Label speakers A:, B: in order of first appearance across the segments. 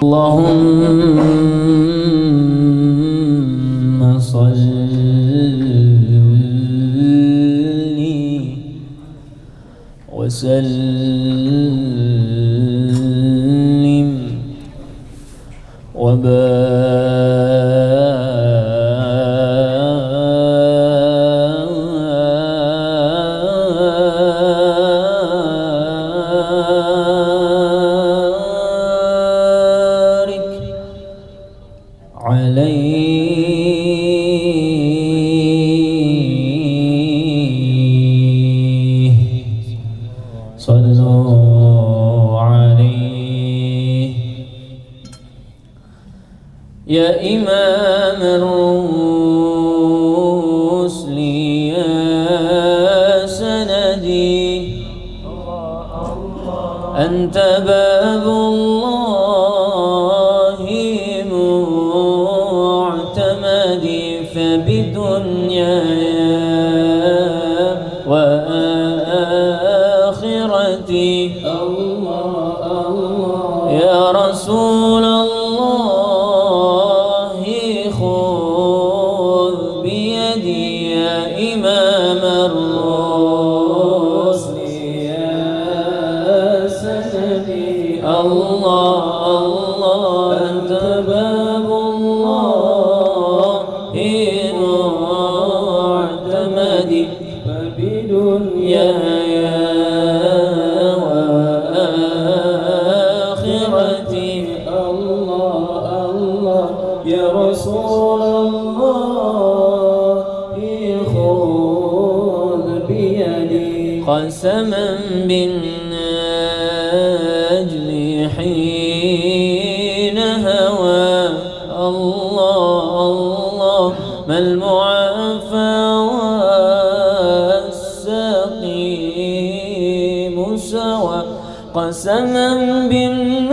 A: اللهم صل وسلم وبارك عليه. صلوا عليه يا إمام الرسل يا سندي، أنت باب الله معتمدي، فبدنياي وآخرتي يا رسول الله خذ بيدي يا إمام الرسل يا سندي. الله الله أنت باب الله معتمدي، فبدنياي وآخرتي يا رسول الله خذ بيدي. قسما بالنجم حين هوى الله الله، ما المعافى والسقيم سوى. قسما بالنجم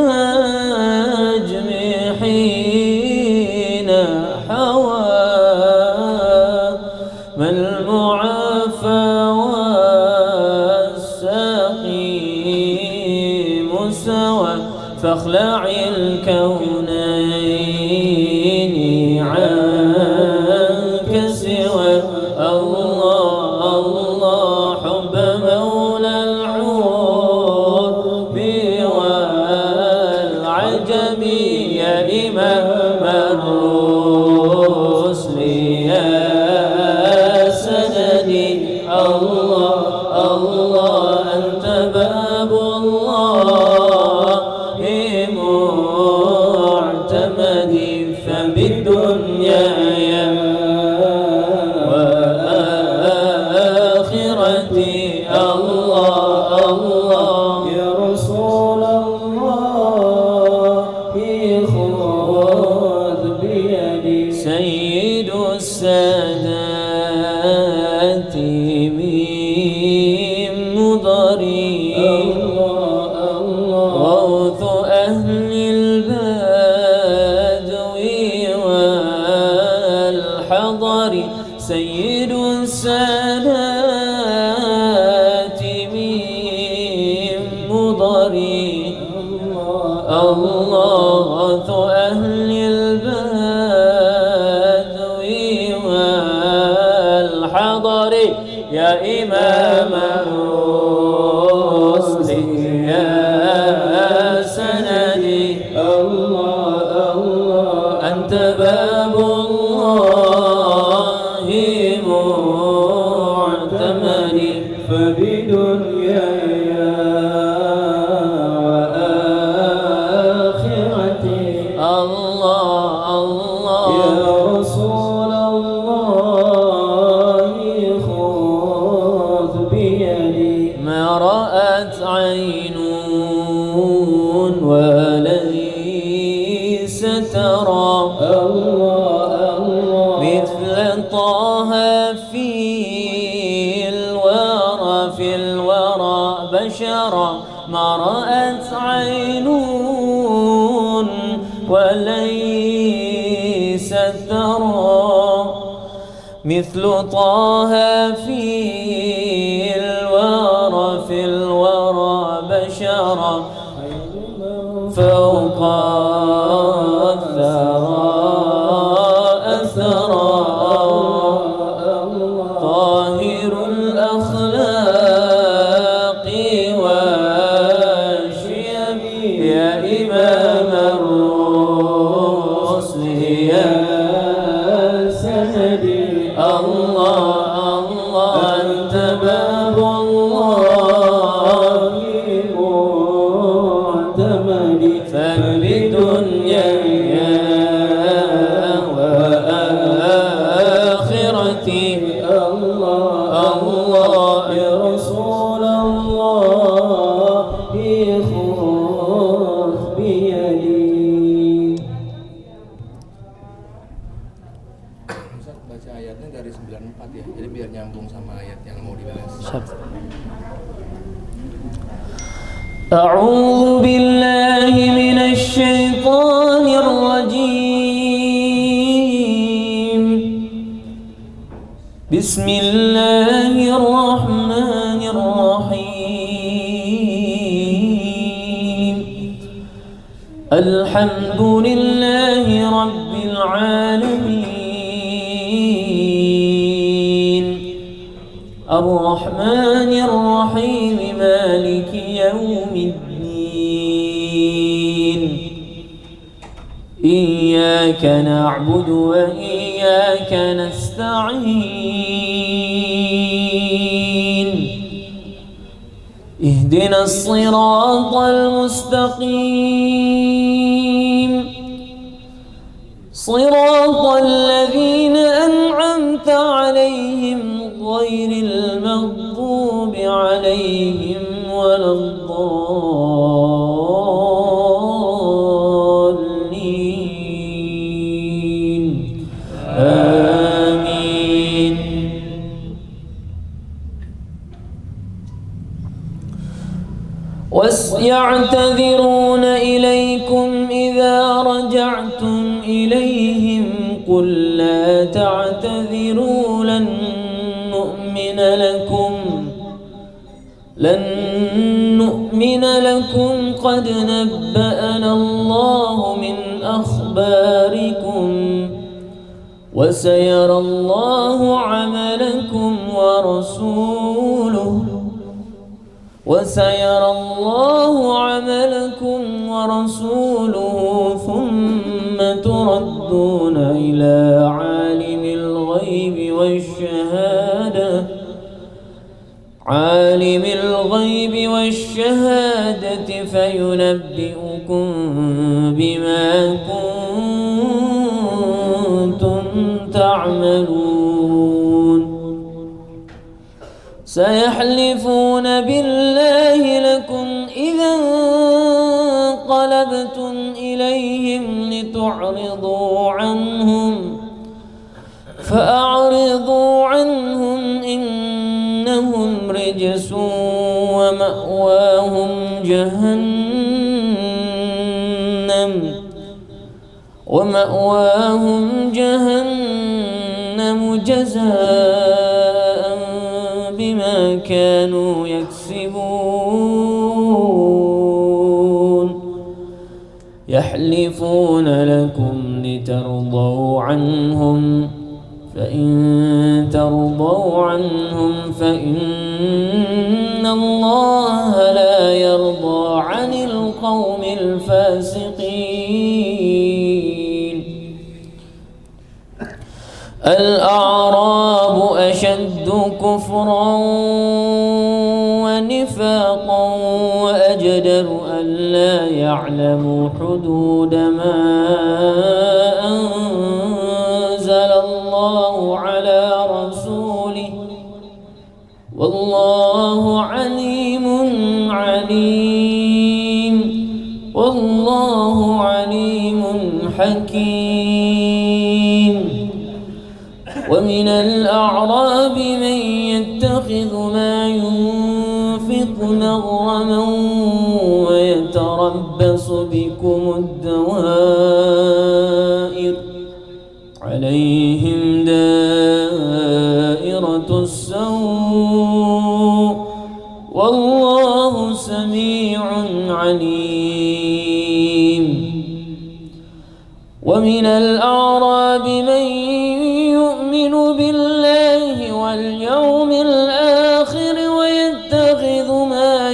A: حين حوى، ما المعافى والسقيم سوى. فاخلع الكونين عنك سوى الله الله، حب مولى العرب والعجم يا إمام الرسل يا سندي. الله الله أنت باب الله معتمدي، فبالدنياي وآخرتي الله الله يا رسول الله خذ بيدي. سيد السادات من مضري، غوث أهل البدو والحضر. سيد السادات من مضري، الله غوث أهل البدو والحضر يا إمام الرسل يا سندي. الله الله أنت باب الله معتمدي، فبدنياي وآخرتي الله الله يا رسول الله خذ بيدي. ما رأت عين وليس ترى مثل طه في الورى بشرا. ما رأت عين وليس ترى مثل طه في الورى بشرا. فوق طاهر الأخلاق والشيم يا إمام الرسل يا سندي الله الله أنت باب الله معتمدي فبدنيا وآخرتي الله الله يا رسول الله خذ بيدي.
B: Ustaz baca ayatnya dari 94 ya, jadi biar nyambung sama ayat yang mau dibahas.
A: أعوذ بالله من الشيطان الرجيم بسم الله الرحمن الرحيم الحمد لله رب العالمين الرحمن الرحيم مالك يوم الدين إياك نعبد وإياك نستعين اهدنا الصراط المستقيم صراط الذين أنعمت عليهم غير المغضوب عليهم ولا الضالين آمين. ويعتذرون إليكم إذا رجعتم إليهم قل لا تعتذروا لن نؤمن لكم قد نبأنا الله من أخباركم وسيرى الله عملكم ورسوله ثم تردون إلى عالم الغيب والشهادة فينبئكم بما كنتم تعملون. سيحلفون بالله لكم إذا انقلبتم إليهم لتعرضوا عنهم فأعرضوا عنهم إنهم رجس ومأواهم جهنم جزاء بما كانوا يكسبون. يحلفون لكم لترضوا عنهم فإن ترضوا عنهم فإن الله لا يرضى عن القوم الفاسقين. الأعراب أشد كفرا ونفاقا وأجدر ألا يعلموا حدود ما أنزل الله على رسوله والله عليم حكيم. ومن الأعراب من يتخذ ما ينفق مغرما ويتربص بكم الدوائر عليهم دائرة السوء والله سميع عليم. ومن الأعراب من يؤمن بالله واليوم واليوم الآخر ويتخذ ما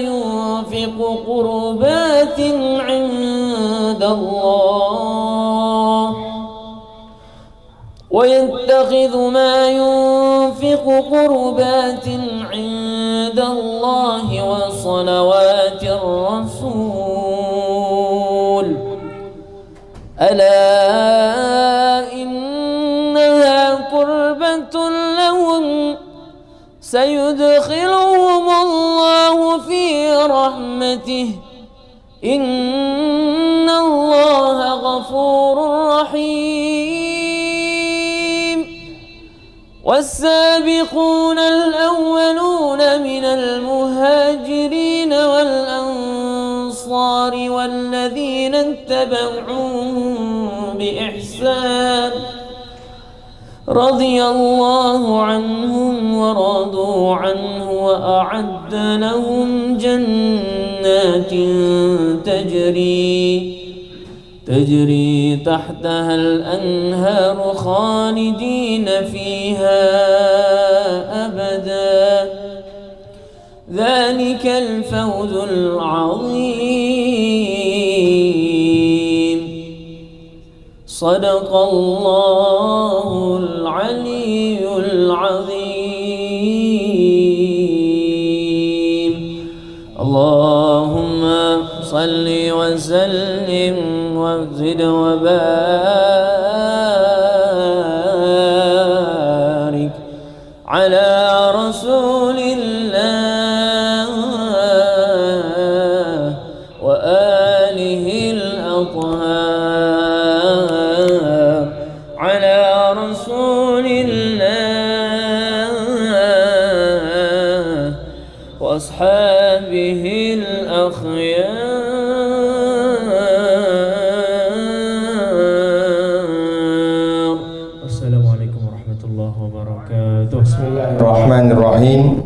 A: ينفق قربات عند الله وصلوات الرسول ألا إنها قربة لهم سيدخلهم الله في رحمته إن الله غفور رحيم والسابقون الأولون من المهاجرين والأنصار والذين اتبعوهم بإحسان رضي الله عنهم ورضوا عنه وأعد لهم جنات تجري تحتها الأنهار خالدين فيها أبدا ذلك الفوز العظيم صدق الله العلي العظيم اللهم صل وسلم وزد وبارك على رسول الله وآله الأطهار على رسول الله وأصحابه الأخيار. Assalamualaikum warahmatullahi wabarakatuh.
C: Bismillahirrahmanirrahim.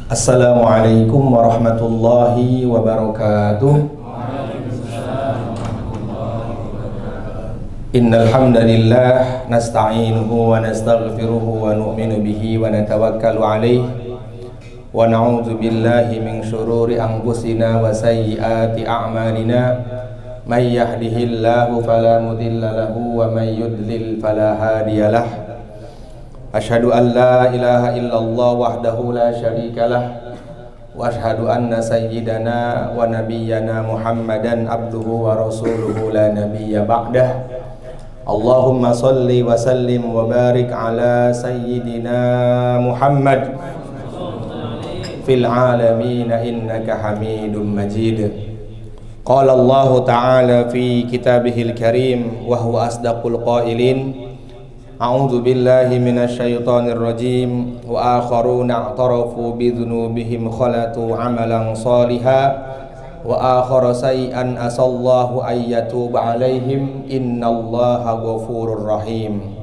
C: Assalamualaikum warahmatullahi wabarakatuh. Innal hamdalillah nasta'inuhu wa nastaghfiruhu wa nu'minu bihi wa natawakkalu alayhi wa na'udzu billahi min shururi anfusina wa sayyiati a'malina may yahdihillahu fala mudilla lahu wa may yudlil fala hadiyalah. Asyhadu an la ilaha illallah wahdahu la syarikalah wa asyhadu anna sayyidana wa nabiyyana Muhammadan abduhu wa rasuluhu la nabiyya ba'dah. Allahumma salli wa sallim wa barik ala sayyidina Muhammad fil alamin innaka hamidum majid. Qala Allah ta'ala fi kitabihil karim wa huwa asdaqul qailin. A'udzu billahi minasy syaithanir rajim wa akharuna i'tarafu bi dzunubihim khalatu 'amalan shalihan wa akhara sayyan asallahu ayyatuba alaihim innallaha ghafurur rahim.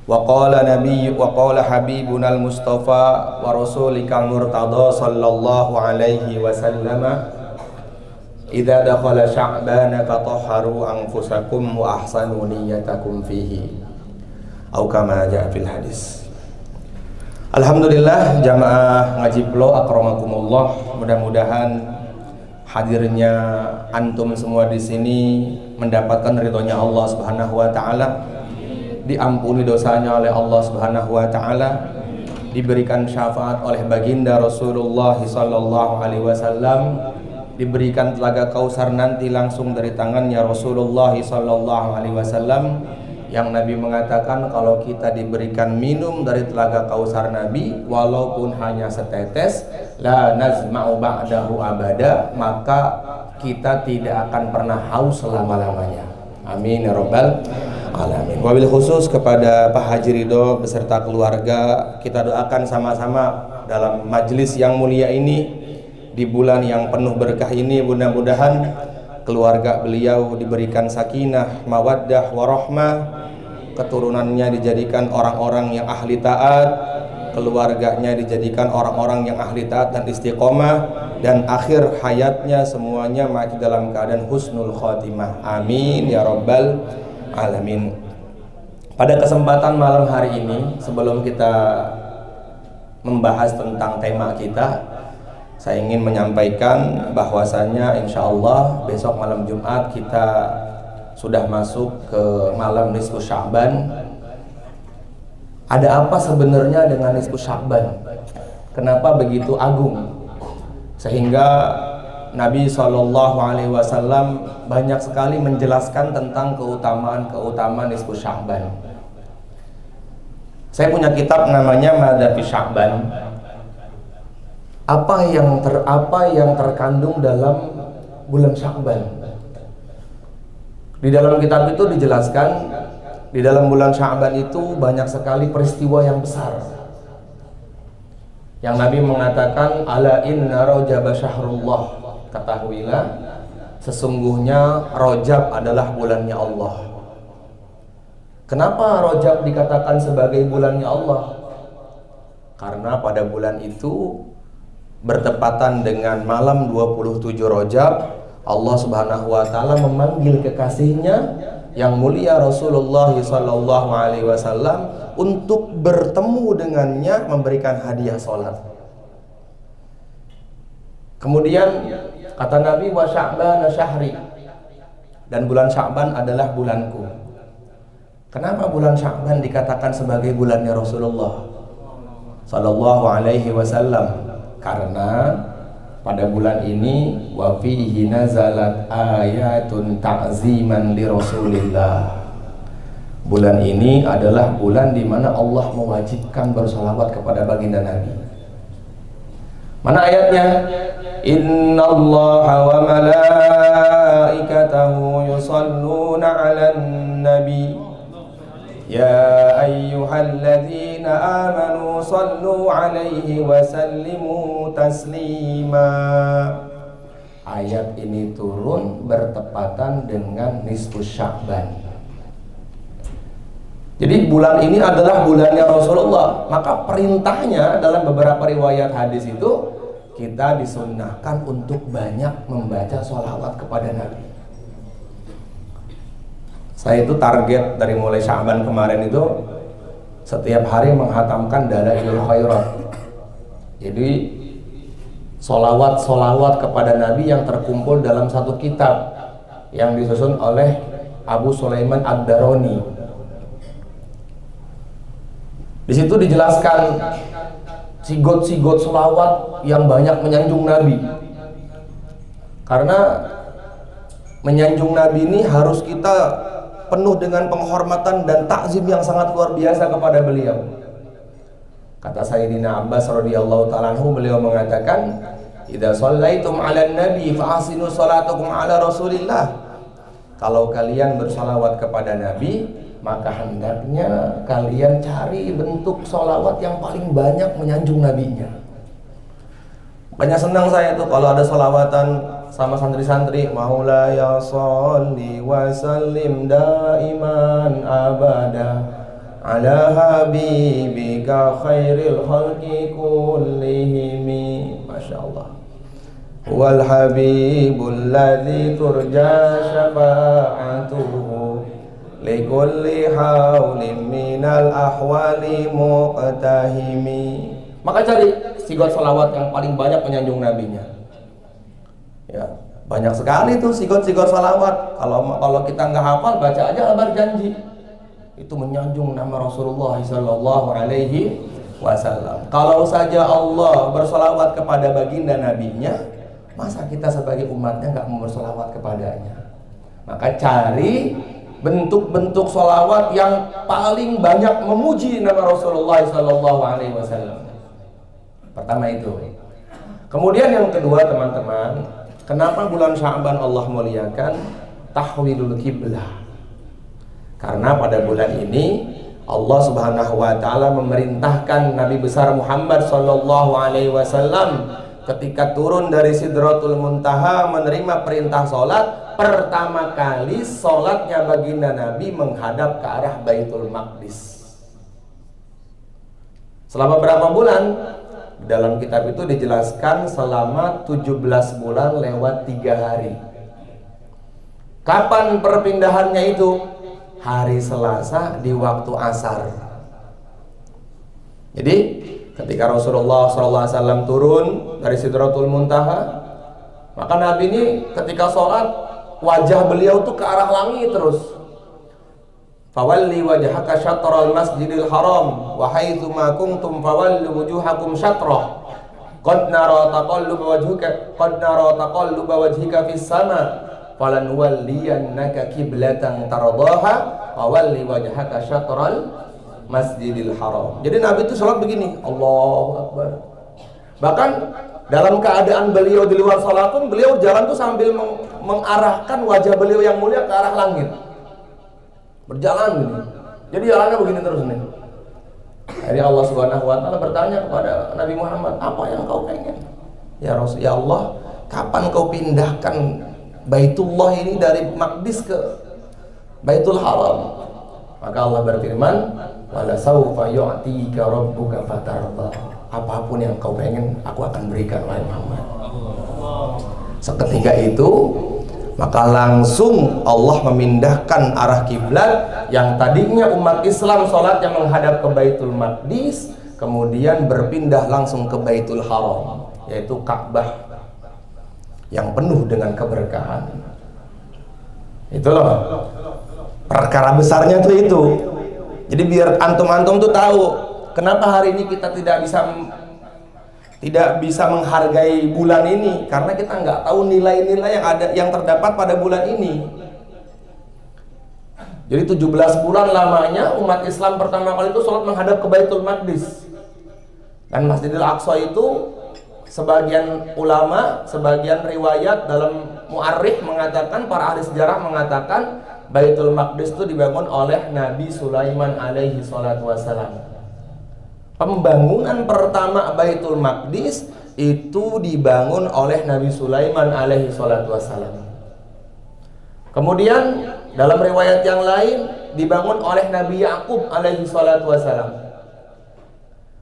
C: Wa qala habibunal mustafa wa rasulikal murtada sallallahu alaihi wasallama idza dakhala sya'bana fatahharu anfusakum wa ahsanu niyyatakum fihi au kama jaa fil hadis. Alhamdulillah jamaah ngaji Plo akramakumullah, mudah-mudahan hadirnya antum semua di sini mendapatkan ridhonya Allah Subhanahu wa taala, diampuni dosanya oleh Allah Subhanahu wa taala, diberikan syafaat oleh baginda Rasulullah sallallahu alaihi wasallam, diberikan telaga Kausar nanti langsung dari tangannya Rasulullah sallallahu alaihi wasallam, yang Nabi mengatakan kalau kita diberikan minum dari telaga Kausar Nabi walaupun hanya setetes, la nazma'u ba'dahu abada, maka kita tidak akan pernah haus selama-lamanya. Amin ya rabbal alamin. Wabil khusus kepada Pak Haji Ridho beserta keluarga, kita doakan sama-sama dalam majelis yang mulia ini, di bulan yang penuh berkah ini, mudah-mudahan keluarga beliau diberikan sakinah, mawaddah, warahmah, keturunannya dijadikan orang-orang yang ahli taat, keluarganya dijadikan orang-orang yang ahli taat dan istiqomah, dan akhir hayatnya semuanya mati dalam keadaan husnul khotimah. Amin ya rabbal alamin. Pada kesempatan malam hari ini, sebelum kita membahas tentang tema kita, saya ingin menyampaikan bahwasanya insya Allah besok malam Jumat kita sudah masuk ke malam nisfu Sya'ban. Ada apa sebenarnya dengan nisfu Sya'ban? Kenapa begitu agung? Sehingga Nabi SAW banyak sekali menjelaskan tentang keutamaan nisfu Sya'ban. Saya punya kitab namanya Madza fi Sya'ban. Apa yang terkandung dalam bulan Sya'ban? Di dalam kitab itu dijelaskan, di dalam bulan Sya'ban itu banyak sekali peristiwa yang besar. Yang Nabi mengatakan, ala inna Rajab syahrullah, ketahuilah sesungguhnya Rajab adalah bulannya Allah. Kenapa Rajab dikatakan sebagai bulannya Allah? Karena pada bulan itu bertepatan dengan malam 27 Rajab, Allah Subhanahu wa taala memanggil kekasihnya yang mulia Rasulullah SAW untuk bertemu dengannya, memberikan hadiah salat. Kemudian kata Nabi, wa Sya'ban syahri, dan bulan Sya'ban adalah bulanku. Kenapa bulan Sya'ban dikatakan sebagai bulannya Rasulullah sallallahu alaihi wasallam? Karena pada bulan ini wa fihi nazalat ayatun ta'ziman li Rasulillah. Bulan ini adalah bulan di mana Allah mewajibkan bersalawat kepada baginda Nabi. Mana ayatnya? Innallaha wa malaikatahu yusalluna 'alan nabi ya ayyuhalladzina amanu sallu 'alaihi wa sallimu taslima. Ayat ini turun bertepatan dengan nisfu Sya'ban. Jadi bulan ini adalah bulannya Rasulullah. Maka perintahnya dalam beberapa riwayat hadis itu, kita disunnahkan untuk banyak membaca sholawat kepada Nabi. Saya itu target dari mulai Sya'ban kemarin itu setiap hari menghatamkan Dalailul Khairat. Jadi sholawat kepada Nabi yang terkumpul dalam satu kitab yang disusun oleh Abu Sulaiman Ad-Darani. Di situ dijelaskan sigot-sigot sholawat yang banyak menyanjung Nabi. Karena menyanjung Nabi ini harus kita penuh dengan penghormatan dan takzim yang sangat luar biasa kepada beliau. Kata Sayyidina Abbas radhiyallahu ta'ala anhu, beliau mengatakan, idza shallaitum 'alan nabi fa ahsinu sholatakum 'ala Rasulillah. Kalau kalian bersalawat kepada Nabi, maka hendaknya kalian cari bentuk sholawat yang paling banyak menyanjung Nabinya. Banyak senang saya tuh kalau ada sholawatan sama santri-santri, Maulaya sholli wa sallim daiman abada ala habibika khairil khalqi kullihimi. Masya Allah. Wal habibul ladzi turja syafa'atuhu likulli haulin minal ahwali muqtahimi. Maka cari sigot sholawat yang paling banyak menyanjung nabinya. Ya, banyak sekali tuh sigot-sigot sholawat. Kalau kita nggak hafal, baca aja kabar janji. Itu menyanjung nama Rasulullah sallallahu alaihi wasallam. Kalau saja Allah bersolawat kepada baginda nabinya, masa kita sebagai umatnya nggak mau bersolawat kepadanya? Maka cari bentuk-bentuk sholawat yang paling banyak memuji nama Rasulullah sallallahu alaihi wasallam. Pertama itu. Kemudian yang kedua, teman-teman, kenapa bulan Sya'ban Allah muliakan? Tahwilul kiblah. Karena pada bulan ini Allah Subhanahu wa taala memerintahkan Nabi besar Muhammad sallallahu alaihi wasallam ketika turun dari Sidratul Muntaha menerima perintah salat. Pertama kali sholatnya baginda Nabi menghadap ke arah Baitul Maqdis. Selama berapa bulan? Dalam kitab itu dijelaskan selama 17 bulan lewat 3 hari. Kapan perpindahannya itu? Hari Selasa di waktu asar. Jadi ketika Rasulullah SAW turun dari Sidratul Muntaha, maka Nabi ini ketika sholat wajah beliau tuh ke arah langit terus. Fawalli wajhaka syatral masjidil haram wa haitsu ma kuntum fawallu wujuhakum syatrah. Qad nara taqalluba wajhika fis sama falanwalliyannaka qiblatan tardaha fawalli wajhaka syatral masjidil haram. Jadi Nabi itu sholat begini, Allahu Akbar. Bahkan dalam keadaan beliau di luar sholat pun beliau jalan tuh sambil mengarahkan wajah beliau yang mulia ke arah langit. Berjalan gini. Jadi jalannya begini terus nih. Jadi Allah Subhanahu wa taala bertanya kepada Nabi Muhammad, "Apa yang kau pengen?" Ya Rasul, ya Allah, kapan kau pindahkan Baitullah ini dari Maqdis ke Baitul Haram? Maka Allah berfirman, "Wala saufa yu'tika rabbuka fatarda." Apapun yang kau pengen, aku akan berikan, wahai Muhammad. Seketika itu, maka langsung Allah memindahkan arah kiblat yang tadinya umat Islam sholatnya menghadap ke Baitul Maqdis, kemudian berpindah langsung ke Baitul Haram, yaitu Ka'bah yang penuh dengan keberkahan. Itu loh perkara besarnya tuh itu. Jadi biar antum-antum tuh tahu kenapa hari ini kita tidak bisa menghargai bulan ini, karena kita nggak tahu nilai-nilai yang terdapat pada bulan ini. Jadi 17 bulan lamanya umat Islam pertama kali itu sholat menghadap ke Baitul Maqdis. Dan Masjidil Aqsa itu sebagian ulama, sebagian riwayat dalam mu'arrikh mengatakan, para ahli sejarah mengatakan Baitul Maqdis itu dibangun oleh Nabi Sulaiman alaihi salatu wassalam. Pembangunan pertama Baitul Maqdis itu dibangun oleh Nabi Sulaiman alaihi salatu wassalam. Kemudian dalam riwayat yang lain dibangun oleh Nabi Yakub alaihi salatu wassalam.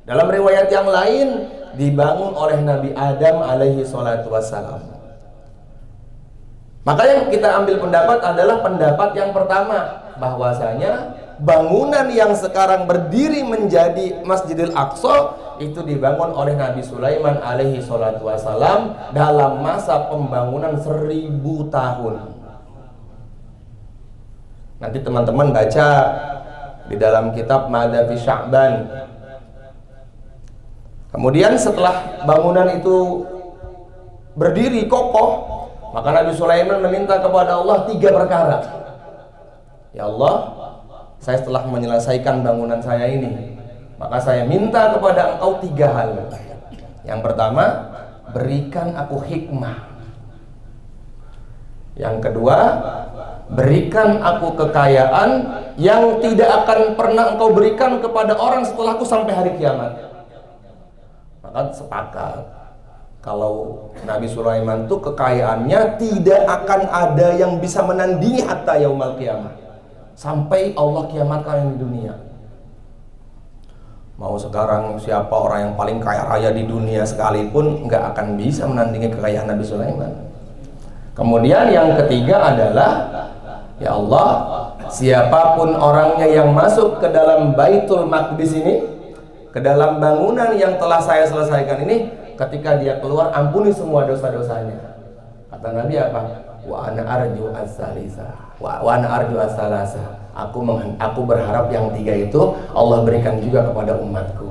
C: Dalam riwayat yang lain dibangun oleh Nabi Adam alaihi salatu wassalam. Maka yang kita ambil pendapat adalah pendapat yang pertama, bahwasanya bangunan yang sekarang berdiri menjadi Masjidil Aqsa itu dibangun oleh Nabi Sulaiman alaihi salatu wassalam dalam masa pembangunan 1000 tahun. Nanti teman-teman baca di dalam kitab Mada fi Sya'ban. Kemudian setelah bangunan itu berdiri kokoh, maka Nabi Sulaiman meminta kepada Allah 3 perkara. Ya Allah, saya telah menyelesaikan bangunan saya ini, maka saya minta kepada Engkau 3 hal. Yang pertama, berikan aku hikmah. Yang kedua, berikan aku kekayaan yang tidak akan pernah Engkau berikan kepada orang setelahku sampai hari kiamat. Maka sepakat kalau Nabi Sulaiman itu kekayaannya tidak akan ada yang bisa menandingi hatta yaumul kiamat, sampai Allah kiamatkan di dunia. Mau sekarang siapa orang yang paling kaya raya di dunia sekalipun nggak akan bisa menandingi kekayaan Nabi Sulaiman. Kemudian yang ketiga adalah, ya Allah, siapapun orangnya yang masuk ke dalam Baitul Maqdis ini, ke dalam bangunan yang telah saya selesaikan ini, ketika dia keluar ampuni semua dosa-dosanya. Kata Nabi apa? Wa ana arju as-salisa wa ana arju as-salasa. Aku berharap yang 3 itu Allah berikan juga kepada umatku.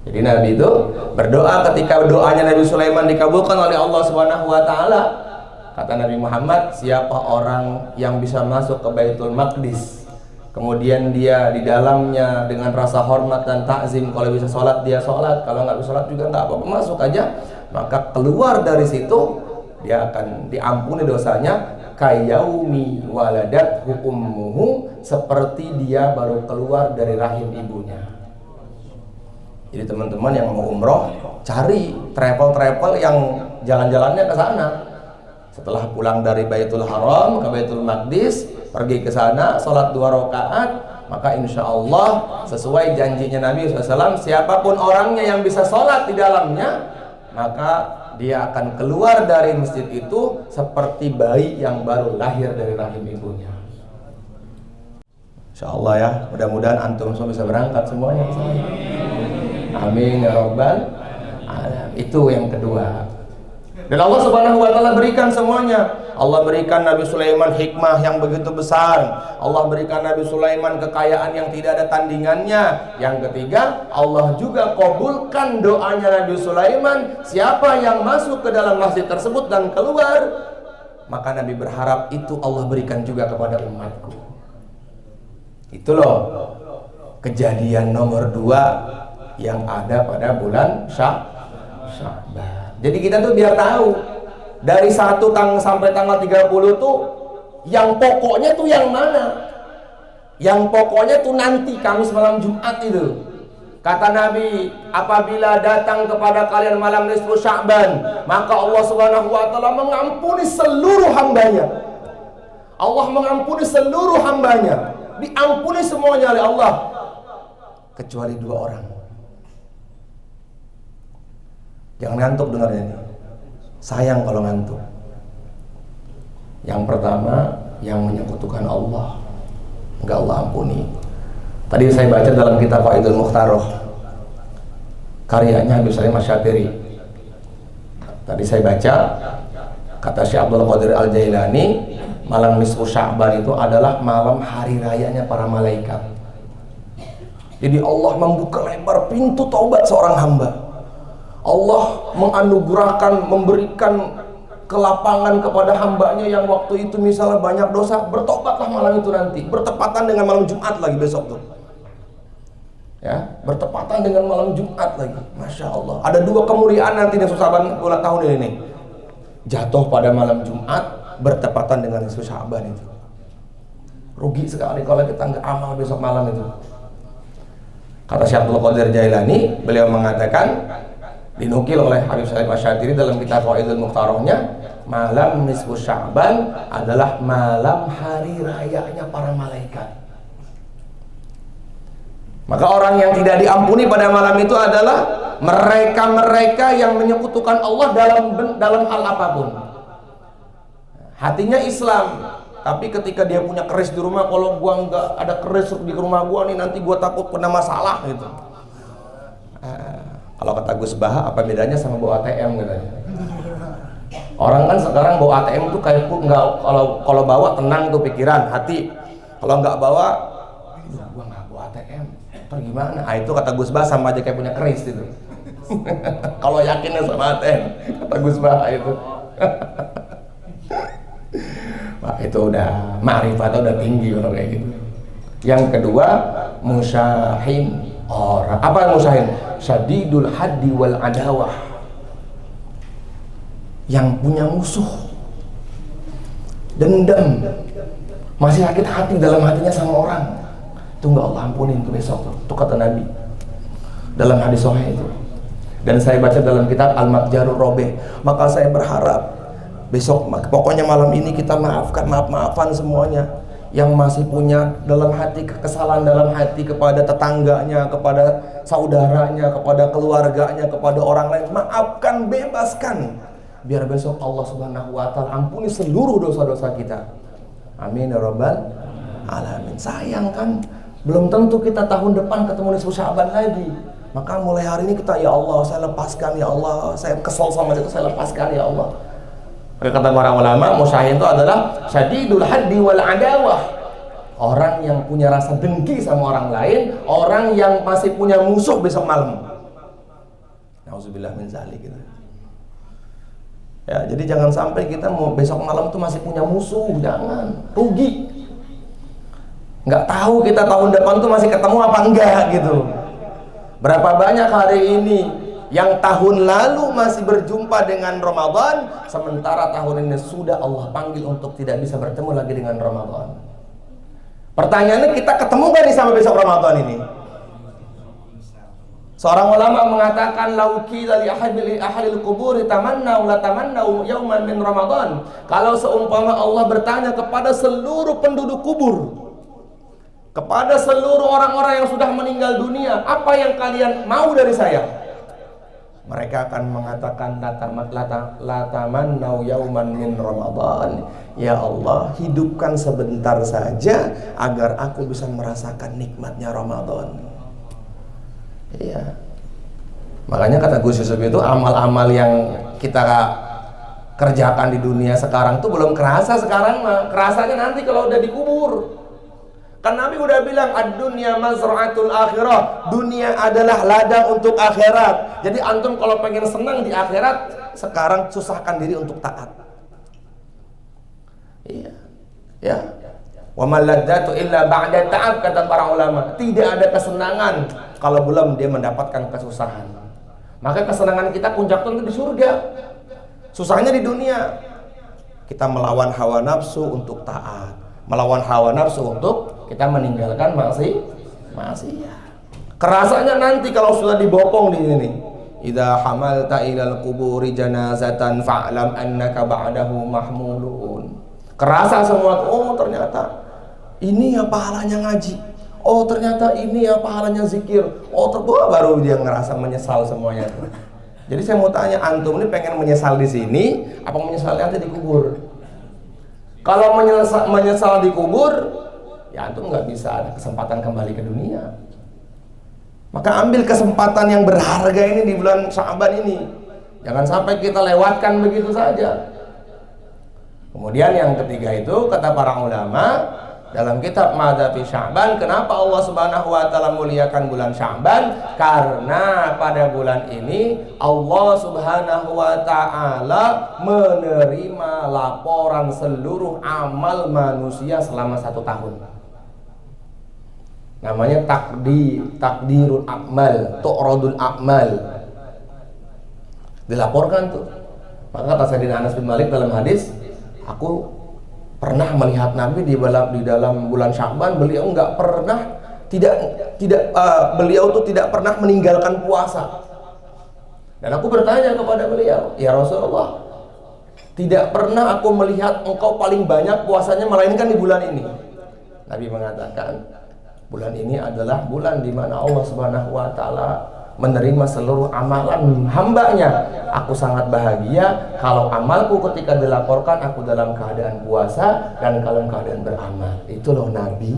C: Jadi Nabi itu berdoa, ketika doanya Nabi Sulaiman dikabulkan oleh Allah Subhanahu wa taala, kata Nabi Muhammad, siapa orang yang bisa masuk ke Baitul Maqdis, kemudian dia di dalamnya dengan rasa hormat dan takzim, kalau bisa sholat dia sholat, kalau nggak bisa sholat juga nggak apa-apa, masuk aja, maka keluar dari situ dia akan diampuni dosanya kayaumi waladat ummuhu, seperti dia baru keluar dari rahim ibunya. Jadi teman-teman yang mau umroh, cari travel yang jalan-jalannya ke sana. Setelah pulang dari Baitul Haram ke Baitul Maqdis, pergi ke sana, sholat 2 rakaat, maka insya Allah sesuai janjinya Nabi SAW, siapapun orangnya yang bisa sholat di dalamnya, maka dia akan keluar dari masjid itu seperti bayi yang baru lahir dari rahim ibunya. Insya Allah ya, mudah-mudahan antum semua bisa berangkat semuanya. Amin ya rabbal alamin. Itu yang kedua. Dan Allah Subhanahu wa taala berikan semuanya. Allah berikan Nabi Sulaiman hikmah yang begitu besar. Allah berikan Nabi Sulaiman kekayaan yang tidak ada tandingannya. Yang ketiga, Allah juga kabulkan doanya Nabi Sulaiman. Siapa yang masuk ke dalam masjid tersebut dan keluar, maka Nabi berharap itu Allah berikan juga kepada umatku. Itu loh kejadian nomor 2 yang ada pada bulan Sya'ban. Jadi kita tuh biar tahu dari 1 sampai tanggal 30 tuh yang pokoknya tuh yang mana? Yang pokoknya tuh nanti Kamis malam Jumat itu. Kata Nabi, apabila datang kepada kalian malam nisfu Sya'ban, maka Allah Subhanahu wa taala mengampuni seluruh hambanya. Allah mengampuni seluruh hambanya. Diampuni semuanya oleh Allah kecuali 2 orang. Jangan ngantuk dengarnya ini. Sayang kalau ngantuk. Yang pertama, yang menyekutukan Allah, enggak Allah ampuni. Tadi saya baca dalam kitab Faidul Mukhtaroh, karyanya Habib Salim Asy-Syatiri. Tadi saya baca, kata Syekh Abdul Qadir Al-Jailani, malam nisfu Sya'ban itu adalah malam hari rayanya para malaikat. Jadi Allah membuka lebar pintu taubat seorang hamba. Allah menganugerahkan, memberikan kelapangan kepada hambanya yang waktu itu misalnya banyak dosa, bertobatlah malam itu nanti. Bertepatan dengan malam Jumat lagi besok tuh. Ya, bertepatan dengan malam Jumat lagi. Masya Allah. Ada 2 kemuliaan nanti di Sya'ban bulan tahun ini nih. Jatuh pada malam Jumat, bertepatan dengan nisfu Sya'ban itu. Rugi sekali kalau kita nggak amal besok malam itu. Kata Syekh Abdul Qadir Jailani, beliau mengatakan, dinukil oleh Habib Salim Asy-Syatiri dalam kitab Faidul Mukhtarohnya, malam nisfu Sya'ban adalah malam hari rayanya para malaikat. Maka orang yang tidak diampuni pada malam itu adalah mereka-mereka yang menyekutukan Allah dalam hal apapun. Hatinya Islam, tapi ketika dia punya keris di rumah, kalau gua nggak ada keris di rumah gua nih, nanti gua takut kena masalah gitu. Kalau kata Gus Baha, apa bedanya sama bawa ATM katanya? Orang kan sekarang bawa ATM tuh kayak nggak, kalau bawa tenang tuh pikiran, hati. Kalau nggak bawa, gua nggak bawa ATM, terus gimana? Ah, itu kata Gus Baha sama aja kayak punya keris itu. Kalau yakinnya sama ATM, kata Gus Baha itu. Wah, itu udah ma'rifatnya udah tinggi kalau kayak gitu. Yang kedua, musyahin orang. Apa musyahin? Syadidul haddi wal adawah. Yang punya musuh, dendam, masih sakit hati dalam hatinya sama orang, itu nggak Allah ampunin tuh besok tuh. Itu kata Nabi dalam hadis sahih itu. Dan saya baca dalam kitab Al-Matjarur Robeh. Maka saya berharap besok, pokoknya malam ini kita maaf-maafan semuanya. Yang masih punya dalam hati kekesalan dalam hati kepada tetangganya, kepada saudaranya, kepada keluarganya, kepada orang lain, maafkan, bebaskan, biar besok Allah Subhanahu wa taala ampuni seluruh dosa-dosa kita. Amin ya rabbal alamin. Sayang kan, belum tentu kita tahun depan ketemu nisfu Sya'ban lagi. Maka mulai hari ini kita, ya Allah, saya lepaskan, ya Allah, saya kesal sama itu, saya lepaskan, ya Allah. Kata para ulama, musyahin itu adalah syadidul haddi wal adawah. Orang yang punya rasa dengki sama orang lain, orang yang masih punya musuh besok malam. Nauzubillah min zalik gitu. Ya, jadi jangan sampai kita mau besok malam tuh masih punya musuh, jangan, rugi. Nggak tahu kita tahun depan tuh masih ketemu apa enggak gitu. Berapa banyak hari ini yang tahun lalu masih berjumpa dengan Ramadan, sementara tahun ini sudah Allah panggil untuk tidak bisa bertemu lagi dengan Ramadan. Pertanyaannya, kita ketemu gak nih sama besok Ramadan ini? Seorang ulama mengatakan, lauki dari ahlil kuburi tamannau la tamannau yauman min Ramadan. Kalau seumpama Allah bertanya kepada seluruh penduduk kubur, kepada seluruh orang-orang yang sudah meninggal dunia, apa yang kalian mau dari saya? Mereka akan mengatakan, la tamannau yauman min Ramadan. Ya Allah, hidupkan sebentar saja agar aku bisa merasakan nikmatnya Ramadan. Iya. Makanya kata Gus Yusuf itu amal-amal yang kita kerjakan di dunia sekarang tuh belum kerasa sekarang mah. Kerasanya nanti kalau udah dikubur. Kan Nabi udah bilang ad-dunya mazra'atul akhirah. Dunia adalah ladang untuk akhirat. Jadi antum kalau pengen senang di akhirat, sekarang susahkan diri untuk taat. Iya. Ya. Wa mal ladzatu illa ba'da ta'ab, kata para ulama. Tidak ada kesenangan kalau belum dia mendapatkan kesusahan. Maka kesenangan kita puncak itu di surga. Susahnya di dunia. Kita melawan hawa nafsu untuk taat, melawan hawa nafsu untuk kita meninggalkan maksiat. Kerasanya nanti kalau sudah dibopong di sini. Idza hamalta ilal quburi janazatan fa'lam annaka ba'dahu mahmulun. Kerasa semua, oh ternyata ini ya pahalanya ngaji. Oh ternyata ini ya pahalanya zikir. Oh baru dia ngerasa menyesal semuanya. Jadi saya mau tanya, antum ini pengen menyesal di sini apa menyesal nanti di kubur? Kalau menyesal di kubur, ya antum nggak bisa ada kesempatan kembali ke dunia. Maka ambil kesempatan yang berharga ini di bulan Sya'ban ini. Jangan sampai kita lewatkan begitu saja. Kemudian yang ketiga itu kata para ulama dalam kitab Madza fi Sya'ban, kenapa Allah Subhanahu wa taala muliakan bulan Sya'ban? Karena pada bulan ini Allah Subhanahu wa taala menerima laporan seluruh amal manusia selama 1 tahun. Namanya takdirul a'mal, tu'radul a'mal. Dilaporkan tuh. Maka kata Sayyidina Anas bin Malik dalam hadis, aku pernah melihat Nabi di dalam bulan Sya'ban, beliau beliau tuh tidak pernah meninggalkan puasa. Dan aku bertanya kepada beliau, ya Rasulullah, tidak pernah aku melihat engkau paling banyak puasanya melainkan di bulan ini. Nabi mengatakan, bulan ini adalah bulan di mana Allah Subhanahu wa taala menerima seluruh amalan hambanya. Aku sangat bahagia kalau amalku ketika dilaporkan aku dalam keadaan puasa dan dalam keadaan beramal. Itu loh Nabi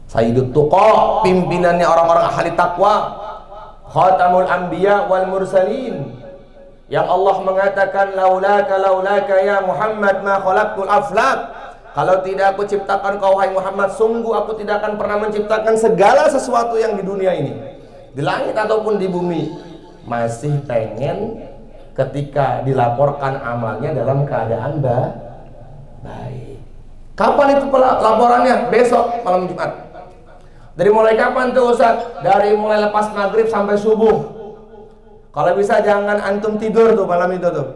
C: Sayyidut Tuqa, pimpinannya orang-orang ahli takwa, Khatamul Anbiya wal Mursalin, yang Allah mengatakan laulaka ya Muhammad ma khalaqtul aflak. Kalau tidak aku ciptakan kau hai Muhammad, sungguh aku tidak akan pernah menciptakan segala sesuatu yang di dunia ini, di langit ataupun di bumi. Masih pengen ketika dilaporkan amalnya dalam keadaan baik. Kapan itu laporannya? Besok malam Jumat. Dari mulai kapan tuh Ustaz? Dari mulai lepas maghrib sampai subuh. Kalau bisa jangan antum tidur tuh malam itu tuh.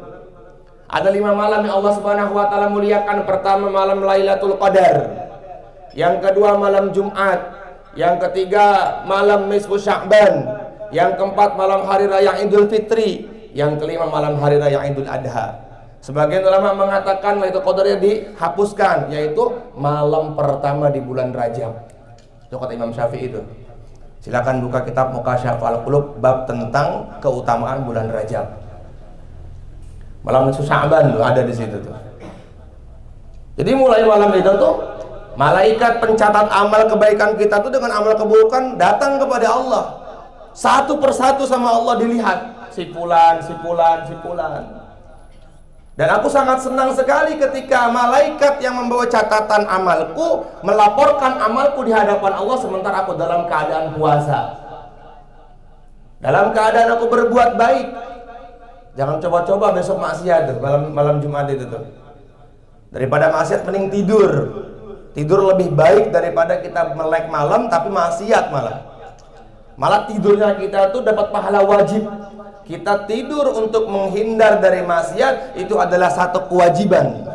C: Ada 5 malam yang Allah Subhanahu wa taala muliakan. Pertama malam Lailatul Qadar, yang kedua malam Jumat, yang ketiga malam nisfu Sya'ban, yang keempat malam hari raya Idul Fitri, yang kelima malam hari raya Idul Adha. Sebagian ulama mengatakan Lailatul Qadarnya dihapuskan, yaitu malam pertama di bulan Rajab. Itu kata Imam Syafi'i itu. Silakan buka kitab Mukasyafal Qulub bab tentang keutamaan bulan Rajab. Malam nisfu Sya'ban tuh ada di situ tuh. Jadi mulai malam itu tuh malaikat pencatat amal kebaikan kita tuh dengan amal keburukan datang kepada Allah. Satu persatu sama Allah dilihat, si fulan. Dan aku sangat senang sekali ketika malaikat yang membawa catatan amalku melaporkan amalku di hadapan Allah sementara aku dalam keadaan puasa, dalam keadaan aku berbuat baik. Jangan coba-coba besok maksiat malam Jumat itu tuh. Daripada maksiat mending tidur. Tidur lebih baik daripada kita melek malam tapi maksiat malah tidurnya kita tuh dapat pahala wajib. Kita tidur untuk menghindar dari maksiat itu adalah satu kewajiban.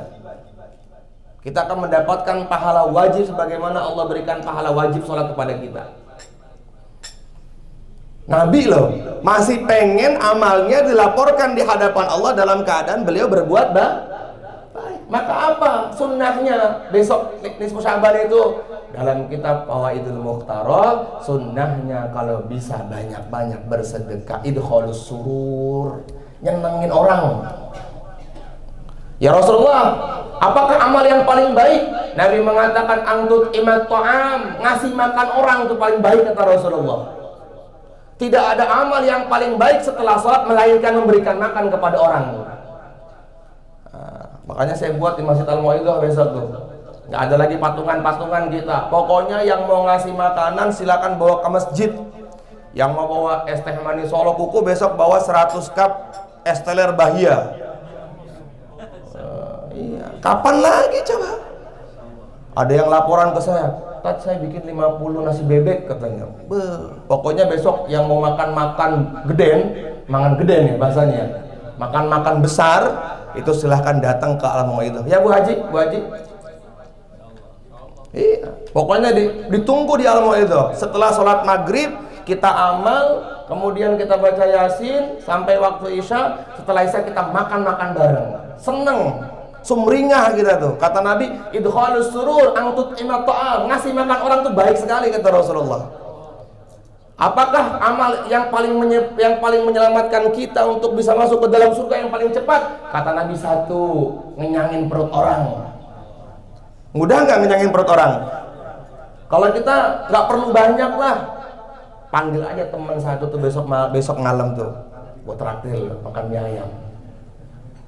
C: Kita akan mendapatkan pahala wajib sebagaimana Allah berikan pahala wajib sholat kepada kita. Nabi loh masih pengen amalnya dilaporkan di hadapan Allah dalam keadaan beliau berbuat baik. Maka apa sunnahnya besok nisfu Sya'ban itu? Dalam kitab Fawaidul Mukhtarah, sunnahnya kalau bisa banyak-banyak bersedekah, idkhalus surur, nyenengin orang. Ya Rasulullah, apakah amal yang paling baik? Nabi mengatakan angtut imat ta'am, ngasih makan orang itu paling baik kata Rasulullah. Tidak ada amal yang paling baik setelah sholat melainkan memberikan makan kepada orang. Makanya saya buat di Masjid Al-Mau'idhah besok tuh. Nggak ada lagi patungan-patungan kita. Pokoknya yang mau ngasih makanan silakan bawa ke masjid. Yang mau bawa es teh manis Solo Kuku besok bawa 100 cup es teler Bahia. Iya. Kapan lagi coba? Ada yang laporan ke saya, "Tat, saya bikin 50 nasi bebek," katanya. Pokoknya besok yang mau makan-makan geden, mangan geden ya bahasanya. Makan-makan besar, itu silahkan datang ke Al-Mau'idhah. Ya Bu Haji, Bu Haji. Iya, pokoknya ditunggu di Al-Mau'idhah. Setelah sholat maghrib kita amal, kemudian kita baca Yasin sampai waktu Isya. Setelah Isya kita makan-makan bareng. Seneng, sumringah kita tuh. Kata Nabi, idkhalus surur angtut imat ta'am. Ngasih makan orang tuh baik sekali kata Rasulullah. Apakah amal yang paling menyelamatkan kita untuk bisa masuk ke dalam surga yang paling cepat? Kata Nabi, satu, ngenyangin perut orang. Mudah nggak ngenyangin perut orang? Kalau kita nggak perlu banyak lah, panggil aja teman satu tuh besok malam tuh, buat traktir makan mie ayam.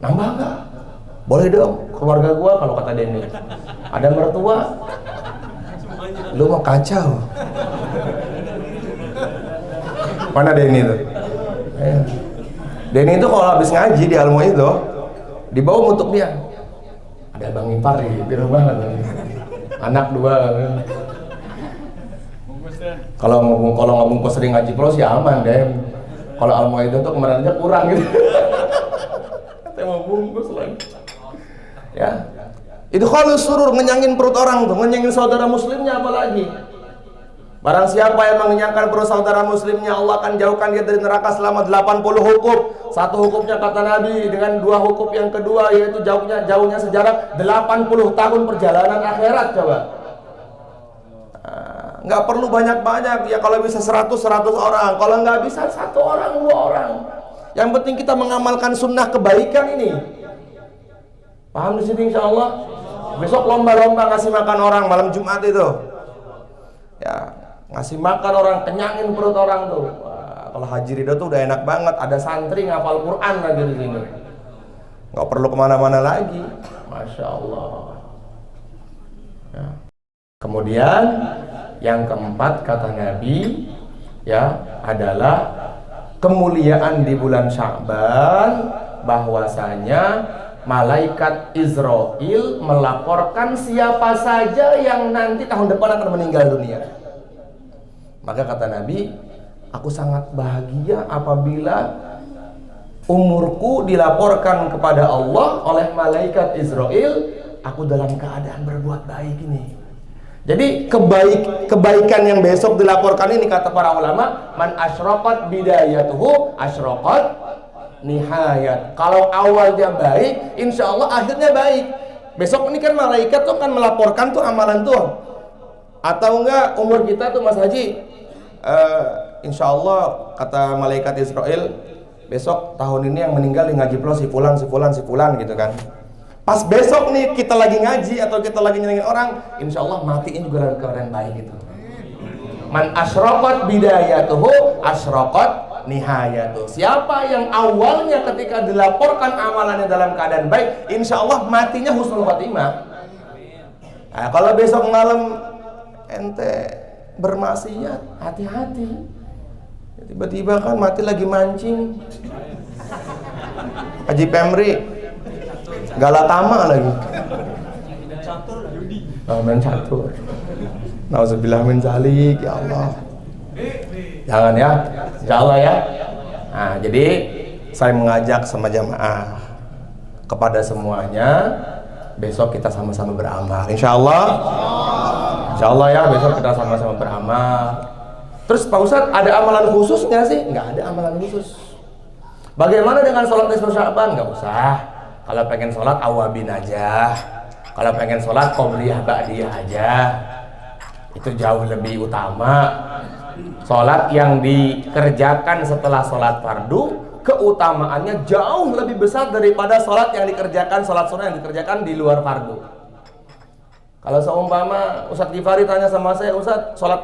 C: Nambah nggak? Boleh dong, keluarga gua kalau kata Denny. Ada mertua, lu mau kacau. Mana Denny tuh? Denny itu kalau habis ngaji di Al-Mau'idhah dibawa untuk dia. Ada Bang Ipar di rumah kan. Anak 2. Kalau ngebungkus sering ngaji plus ya aman deh. Kalau Al-Mau'idhah tuh kemarin aja kurang gitu. Kita mau bungkus lagi. Ya. Itu kalau surur ngenyangin perut orang tuh, ngenyangin saudara muslimnya apalagi. Barang siapa yang mengenyangkan perut saudara muslimnya, Allah akan jauhkan dia dari neraka selama 80 hukum. Satu hukumnya kata Nabi, dengan 2 hukum yang kedua yaitu jauhnya sejarah 80 tahun perjalanan akhirat. Coba. Nggak perlu banyak-banyak ya, kalau bisa 100 orang, kalau nggak bisa 1 orang 2 orang. Yang penting kita mengamalkan sunnah kebaikan ini. Paham di sini insya Allah. Besok lomba-lomba ngasih makan orang malam Jumat itu. Ya. Ngasih makan orang, kenyangin perut orang tuh. Wah, kalau Haji Ridho tuh udah enak banget. Ada santri ngapal Quran lagi di sini. Nggak perlu kemana-mana lagi. Masya Allah. Ya. Kemudian yang keempat kata Nabi ya adalah kemuliaan di bulan Sya'ban, bahwasanya malaikat Israil melaporkan siapa saja yang nanti tahun depan akan meninggal dunia. Maka kata Nabi, aku sangat bahagia apabila umurku dilaporkan kepada Allah oleh malaikat Israil, aku dalam keadaan berbuat baik ini. Jadi kebaikan yang besok dilaporkan ini kata para ulama, man asyraqat bidayatuhu asyraqat nihayat. Kalau awalnya baik, insya Allah akhirnya baik. Besok ini kan malaikat tuh kan melaporkan tuh amalan tuh. Atau enggak umur kita tuh Mas Haji, insya Allah kata malaikat Israel, besok tahun ini yang meninggal di ngaji plus si fulan gitu kan. Pas besok nih kita lagi ngaji atau kita lagi nyenengin orang, insya Allah matinya juga dalam keadaan baik gitu. Man asyraqat bidayatuhu asyraqat nihayatuh. Siapa yang awalnya ketika dilaporkan amalannya dalam keadaan baik, insya Allah matinya husnul khatimah. Nah, kalau besok malam ente bermaksiat, hati-hati. Tiba-tiba kan mati lagi mancing. Haji Pemri Galatama lagi. Main catur. Nauzubillah min zalik, ya Allah. Jangan ya. Insya Allah ya. Nah, jadi saya mengajak sama jamaah kepada semuanya, besok kita sama-sama beramal. Insya Allah. Insya Allah ya, besok kita sama-sama beramal. Terus Pak Ustadz, ada amalan khusus nggak sih? Nggak ada amalan khusus. Bagaimana dengan sholat nisfu Sya'ban? Nggak usah. Kalau pengen sholat awabin aja. Kalau pengen sholat qobliyah ba'diyah aja. Itu jauh lebih utama. Sholat yang dikerjakan setelah sholat fardu, keutamaannya jauh lebih besar daripada sholat yang dikerjakan, sholat sunnah yang dikerjakan di luar fardu. Kalau seumpama Ustadz Gifari tanya sama saya, Ustadz, sholat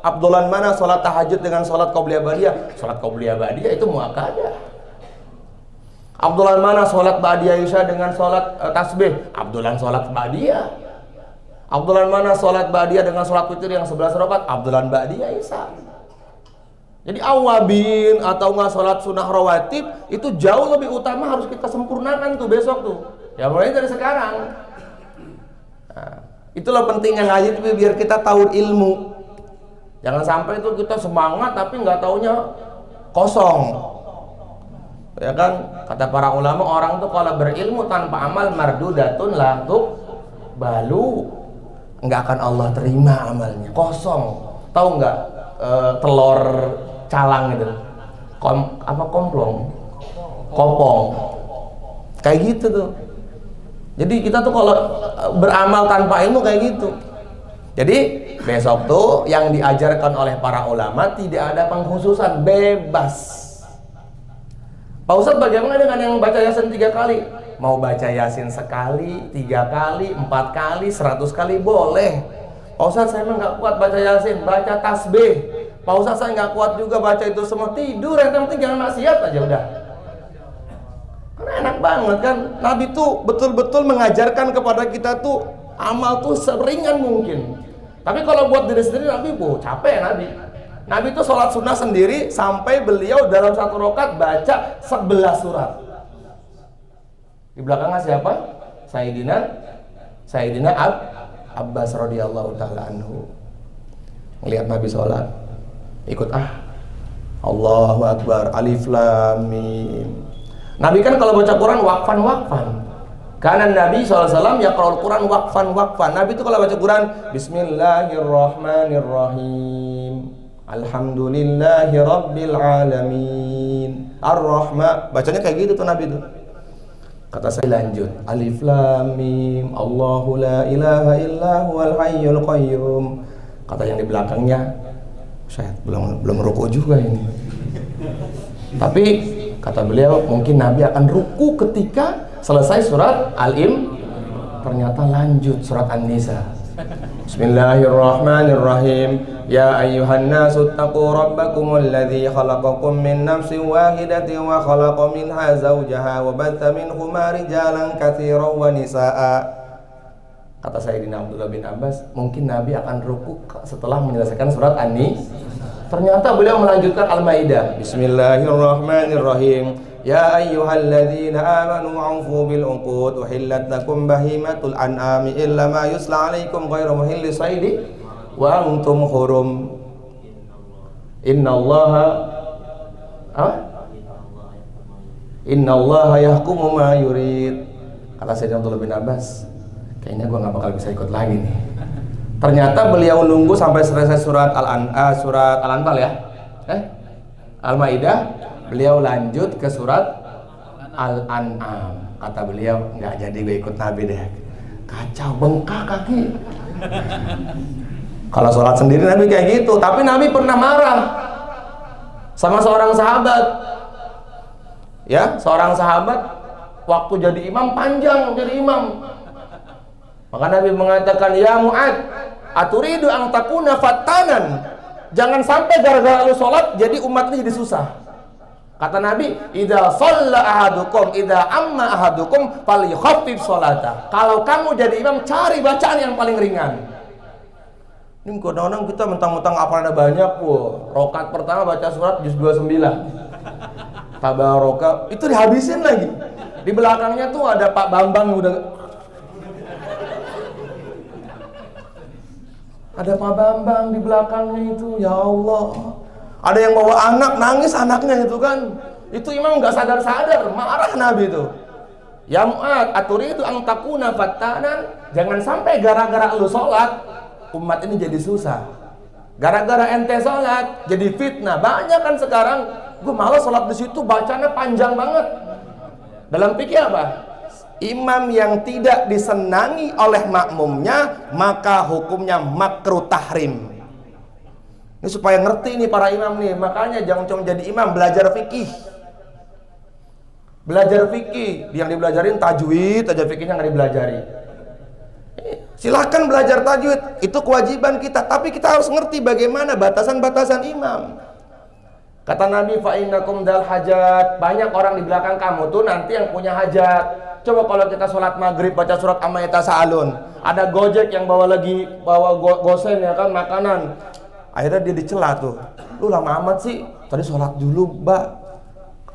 C: Abdolan mana sholat tahajud dengan sholat qobliyah ba'diyah? Sholat qobliyah ba'diyah itu muakkadah. Abdolan mana sholat ba'diyah isya dengan sholat tasbih? Abdolan sholat ba'diyah. Abdolan mana sholat ba'diyah dengan sholat witir yang 11 rakaat? Abdolan ba'diyah isya. Jadi awabin atau nggak sholat sunnah rawatib itu jauh lebih utama, harus kita sempurnakan tuh besok tuh. Ya mulai dari sekarang. Nah, itulah pentingnya ngaji itu biar kita tahu ilmu. Jangan sampai itu kita semangat tapi nggak taunya kosong. Ya kan, kata para ulama, orang tuh kalau berilmu tanpa amal mardudatun la balu, nggak akan Allah terima amalnya, kosong. Tahu nggak telur calang itu, komplong, kopong, kayak gitu tuh. Jadi kita tuh kalau beramal tanpa ilmu kayak gitu. Jadi besok tuh yang diajarkan oleh para ulama tidak ada pengkhususan, bebas. Pak Ustadz, bagaimana dengan yang baca Yasin 3 kali? Mau baca Yasin sekali, 3 kali, 4 kali, 100 kali boleh. Pak Ustadz, saya emang nggak kuat baca Yasin, baca tasbih. Pak Ustadz, saya nggak kuat juga baca itu semua, tidur. Yang penting jangan maksiat aja udah. Karena enak banget kan, Nabi tuh betul-betul mengajarkan kepada kita tuh amal tuh seringan mungkin. Tapi kalau buat diri sendiri Nabi capek Nabi. Nabi tuh sholat sunnah sendiri sampai beliau dalam 1 rakaat baca 11 surat. Di belakangnya siapa? Sayyidina Abbas radhiyallahu taala anhu. Ngelihat Nabi sholat, ikut Allahu Akbar, alif lam mim. Nabi kan kalau baca Quran wakfan. Karena Nabi SAW yaqra'ul Quran wakfan. Nabi itu kalau baca Quran Bismillahirrahmanirrahim, Alhamdulillahi Rabbil Alamin, Ar-Rahman. Bacanya kayak gitu tuh Nabi tuh. Kata saya lanjut, alif lam mim, Allahu la ilaha illa huwal hayyul qayyum. Kata yang di belakangnya, saya belum ruku juga ini. Tapi kata beliau, mungkin Nabi akan ruku ketika selesai surat Al-Im. Ternyata lanjut surat An-Nisa. Bismillahirrahmanirrahim. Ya ayyuhan nasu taqu rabbakumul ladzi khalaqakum min nafsin wahidatin wa khalaqa minha zawjaha wa batha minhuma rijalan katsiran wa nisaa. Kata Sayyidina Abdullah bin Abbas, mungkin Nabi akan ruku setelah menyelesaikan surat An-Nisa. Ternyata beliau melanjutkan Al-Maidah. Bismillahirrahmanirrahim. Ya ayyuhalladzina amanu aufu bil uqud uhillat lakum bahimatul an'ami illa ma yusla 'alaikum ghairu muhilli saidi wa antum hurum. Innallaha yahkumu ma yurid. Kata Sayyidina Abdullah bin Abbas, kayaknya gua nggak bakal bisa ikut lagi nih. Ternyata beliau nunggu sampai selesai surat Al-Anfal ya, Al-Maidah. Beliau lanjut ke surat Al-An'am. Kata beliau, nggak jadi gue ikut Nabi deh. Kacau, bengkak kaki. Kalau sholat sendiri Nabi kayak gitu. Tapi Nabi pernah marah sama seorang sahabat. Ya, seorang sahabat waktu jadi imam panjang jadi imam. Maka Nabi mengatakan, ya Mu'ad, aturidu ang takuna fattanan. Jangan sampai gara-gara lu sholat jadi umat ini jadi susah. Kata Nabi, idza shalla ahadukum idza amma ahadukum falyukhaffif sholata. Kalau kamu jadi imam, cari bacaan yang paling ringan. Ini kadang-kadang kita mentang-mentang apa ada banyak, rakaat pertama baca surat juz 29. Tabaraka, itu dihabisin lagi. Di belakangnya tuh ada Pak Bambang udah. Ada Pak Bambang di belakangnya itu, ya Allah. Ada yang bawa anak, nangis anaknya itu kan. Itu imam nggak sadar-sadar, marah Nabi itu. Ya Mu'ad, aturidu ang takuna fattanan. Jangan sampai gara-gara lu sholat umat ini jadi susah. Gara-gara ente sholat jadi fitnah. Banyak kan sekarang, gue malah sholat di situ bacanya panjang banget. Dalam fikih apa? Imam yang tidak disenangi oleh makmumnya, maka hukumnya makruh tahrim. Ini supaya ngerti nih para imam nih. Makanya jangan cuma jadi imam, belajar fikih. Belajar fikih, yang dibelajarin tajwid aja, fikihnya nggak dibelajari. Silahkan belajar tajwid, itu kewajiban kita. Tapi kita harus ngerti bagaimana batasan-batasan imam. Kata Nabi, fa innakum dal hajat. Banyak orang di belakang kamu tuh nanti yang punya hajat. Coba kalau kita sholat maghrib baca surat Amma Yatasaalun, ada Gojek yang bawa gosen ya kan, makanan. Akhirnya dia dicela tuh. Lu lama amat sih. Tadi sholat dulu, Mbak.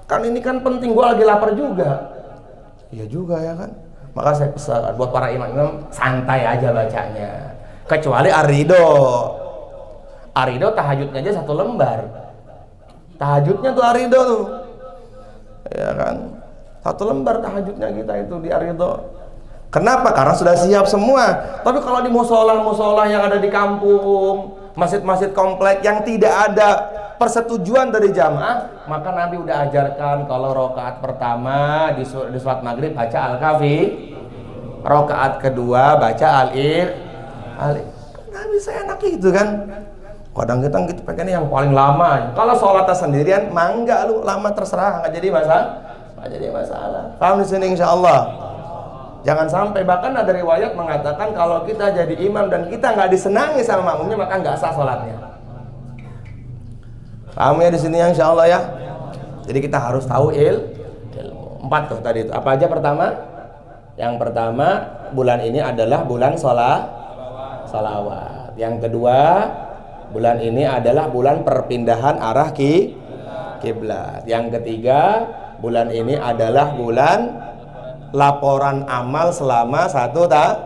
C: Kan ini kan penting, gua lagi lapar juga. Iya juga ya kan. Maka saya pesan buat para imam-imam, santai aja bacanya. Kecuali Arido tahajudnya aja 1 lembar. Tahajudnya tuh Arido tuh, ya kan, 1 lembar tahajudnya kita itu di Arido. Kenapa? Karena sudah siap semua. Tapi kalau di musola yang ada di kampung, masjid-masjid komplek yang tidak ada persetujuan dari jamaah, maka Nabi udah ajarkan kalau rakaat pertama di sholat maghrib baca Al-Kahfi, rakaat kedua baca Al-Ir. Nabi saya enak gitu kan. Kadang-kadang kita pengennya yang paling lama. Kalau sholatnya sendirian, mangga lu lama terserah, nggak jadi masalah. Paham di sini insya Allah. Jangan sampai, bahkan ada riwayat mengatakan kalau kita jadi imam dan kita nggak disenangi sama makmumnya, maka nggak sah sholatnya. Paham ya di sini insya Allah ya. Jadi kita harus tahu ilmu. 4 tuh tadi itu. Apa aja pertama? Yang pertama, bulan ini adalah bulan sholawat. Yang kedua, bulan ini adalah bulan perpindahan arah kiblat. Yang ketiga, bulan ini adalah bulan laporan amal selama 1 tahun.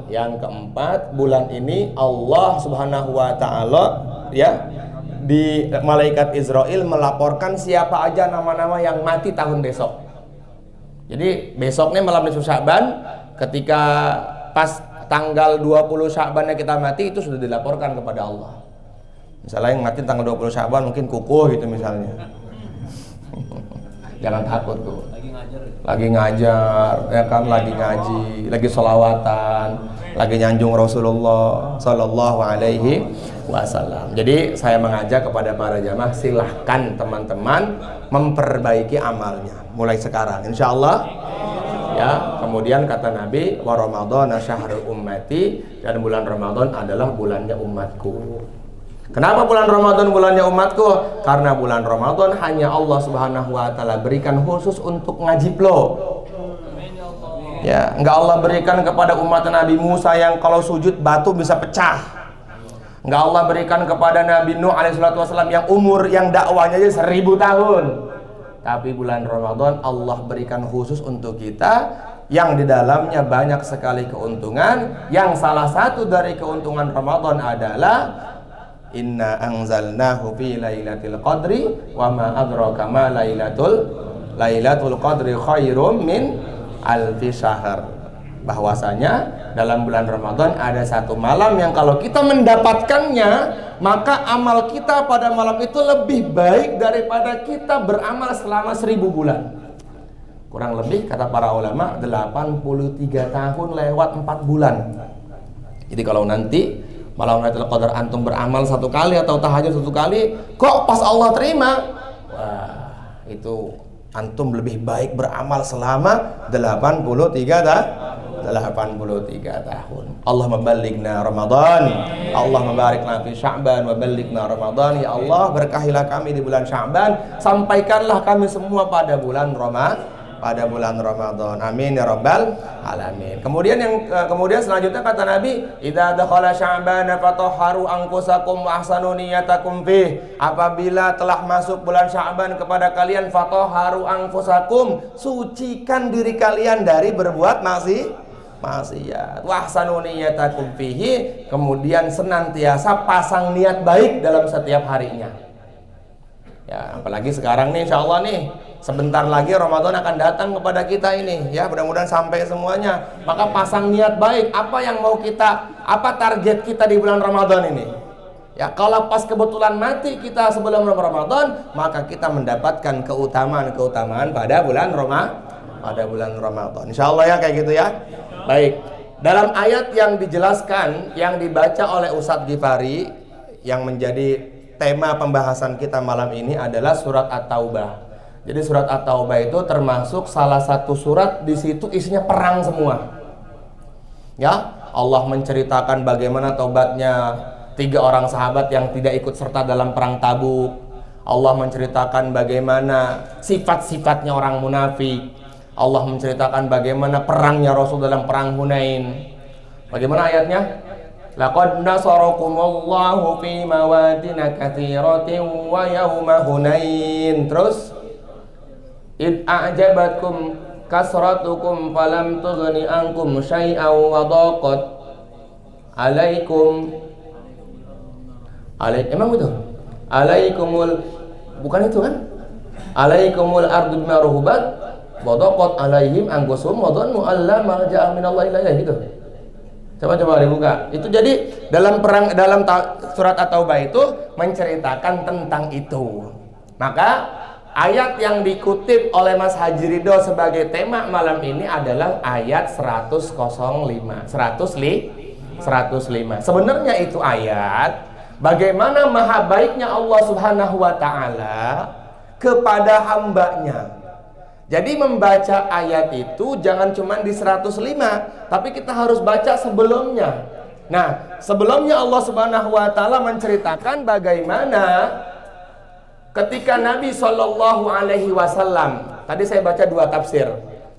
C: Yang keempat, bulan ini Allah Subhanahu wa taala ya di malaikat Israel melaporkan siapa aja nama-nama yang mati tahun besok. Jadi besoknya malam nisfu Sya'ban, ketika pas tanggal 20 Sya'bannya kita mati, itu sudah dilaporkan kepada Allah. Misalnya yang mati tanggal 20 Sya'ban mungkin kukuh gitu misalnya. Jangan takut tuh. Lagi ngajar, ya kan, lagi ngaji, lagi sholawatan, lagi nyanjung Rasulullah Sallallahu Alaihi Wasallam. Jadi saya mengajak kepada para jamaah, silahkan teman-teman memperbaiki amalnya mulai sekarang, insya Allah. Ya, kemudian kata Nabi, wa Ramadhana syahrul ummati, dan bulan Ramadan adalah bulannya umatku. Kenapa bulan Ramadan bulannya umatku? Karena bulan Ramadan hanya Allah Subhanahu wa taala berikan khusus untuk ngaji plo. Ya, enggak Allah berikan kepada umat Nabi Musa yang kalau sujud batu bisa pecah. Enggak Allah berikan kepada Nabi Nuh alaihissalatu wassalam yang umur yang dakwahnya aja 1000 tahun. Tapi bulan Ramadan Allah berikan khusus untuk kita, yang di dalamnya banyak sekali keuntungan. Yang salah satu dari keuntungan Ramadan adalah inna anzalnahu fi lailatul qadri wa ma adraka ma lailatul qadri khairum min alfi syahr. Bahwasanya dalam bulan Ramadan ada satu malam yang kalau kita mendapatkannya, maka amal kita pada malam itu lebih baik daripada kita beramal selama 1000 bulan. Kurang lebih kata para ulama 83 tahun lewat 4 bulan. Jadi kalau nanti malam Lailatul Qadar antum beramal 1 kali atau tahajud 1 kali, kok pas Allah terima, wah, itu antum lebih baik beramal selama 83 tahun. Allah membalikna Ramadan, Allah membarikna fi Sya'ban wa balikna Ramadan. Ya Allah, berkahilah kami di bulan Sya'ban, sampaikanlah kami semua pada bulan Ramadan. Amin ya rabbal alamin. Kemudian selanjutnya kata Nabi, idza dakhala Sya'ban fatahharu anfusakum wa ahsanu niyatakum fih. Apabila telah masuk bulan Sya'ban kepada kalian, fatahharu anfusakum, sucikan diri kalian dari berbuat maksiat. Wa ahsanu niyatakum fihi, kemudian senantiasa pasang niat baik dalam setiap harinya. Ya, apalagi sekarang nih insyaallah nih, sebentar lagi Ramadan akan datang kepada kita ini, ya mudah-mudahan sampai semuanya. Maka pasang niat baik, apa yang mau kita, apa target kita di bulan Ramadan ini. Ya, kalau pas kebetulan mati kita sebelum Ramadan, maka kita mendapatkan keutamaan pada bulan Ramadan. Insyaallah ya kayak gitu ya. Baik. Dalam ayat yang dijelaskan, yang dibaca oleh Ustadz Ghifari, yang menjadi tema pembahasan kita malam ini adalah surat At-Taubah. Jadi surat At-Taubah itu termasuk salah satu surat, di situ isinya perang semua. Ya, Allah menceritakan bagaimana tobatnya 3 orang sahabat yang tidak ikut serta dalam perang Tabuk. Allah menceritakan bagaimana sifat-sifatnya orang munafik. Allah menceritakan bagaimana perangnya Rasul dalam perang Hunain. Bagaimana ayatnya? Laqad nasarakumullahu fi mawatin katsiratin wa yauma Hunain. Terus id a'jabatkum kasratukum falam tughni ankum syai'an wa daqat alaikum emang itu? Alaikumul, bukan itu kan? Alaikumul ardu bima rahubat wa daqat alaihim anfusuhum wa dhannu alla malja'a minallahi illa ilaihi gitu. Coba dibuka. Itu jadi dalam surat At-Taubah itu menceritakan tentang itu. Maka ayat yang dikutip oleh Mas Haji Ridho sebagai tema malam ini adalah ayat 105. Sebenarnya itu ayat bagaimana maha baiknya Allah Subhanahu wa ta'ala kepada hambanya. Jadi membaca ayat itu jangan cuma di 105, tapi kita harus baca sebelumnya. Nah, sebelumnya Allah Subhanahu wa ta'ala menceritakan bagaimana ketika Nabi Shallallahu Alaihi Wasallam, tadi saya baca 2 tafsir.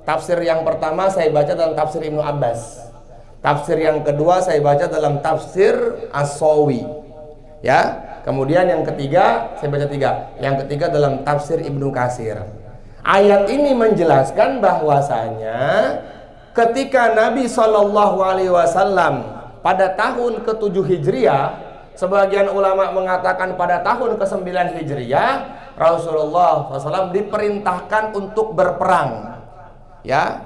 C: Tafsir yang pertama saya baca dalam tafsir Ibnu Abbas. Tafsir yang kedua saya baca dalam tafsir As-Sawi. Ya, kemudian yang ketiga saya baca 3. Yang ketiga dalam tafsir Ibnu Katsir. Ayat ini menjelaskan bahwasanya ketika Nabi Shallallahu Alaihi Wasallam pada tahun ke-7 Hijriah, sebagian ulama mengatakan pada tahun ke-9 Hijriah, Rasulullah SAW diperintahkan untuk berperang, ya,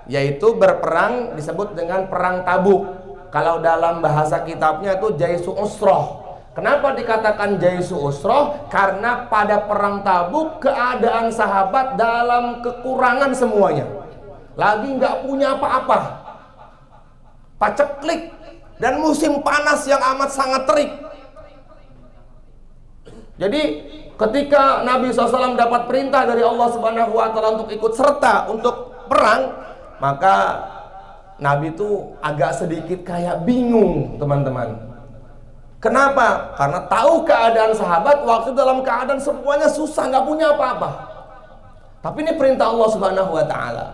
C: yaitu berperang disebut dengan perang Tabuk. Kalau dalam bahasa kitabnya itu Jaisu Usroh. Kenapa dikatakan Jaisu Usroh? Karena pada perang Tabuk keadaan sahabat dalam kekurangan semuanya, lagi nggak punya apa-apa, paceklik, dan musim panas yang amat sangat terik. Jadi ketika Nabi SAW dapat perintah dari Allah Subhanahu wa ta'ala untuk ikut serta untuk perang, maka Nabi itu agak sedikit kayak bingung, teman-teman. Kenapa? Karena tahu keadaan sahabat waktu dalam keadaan semuanya susah, nggak punya apa-apa. Tapi ini perintah Allah Subhanahu wa ta'ala.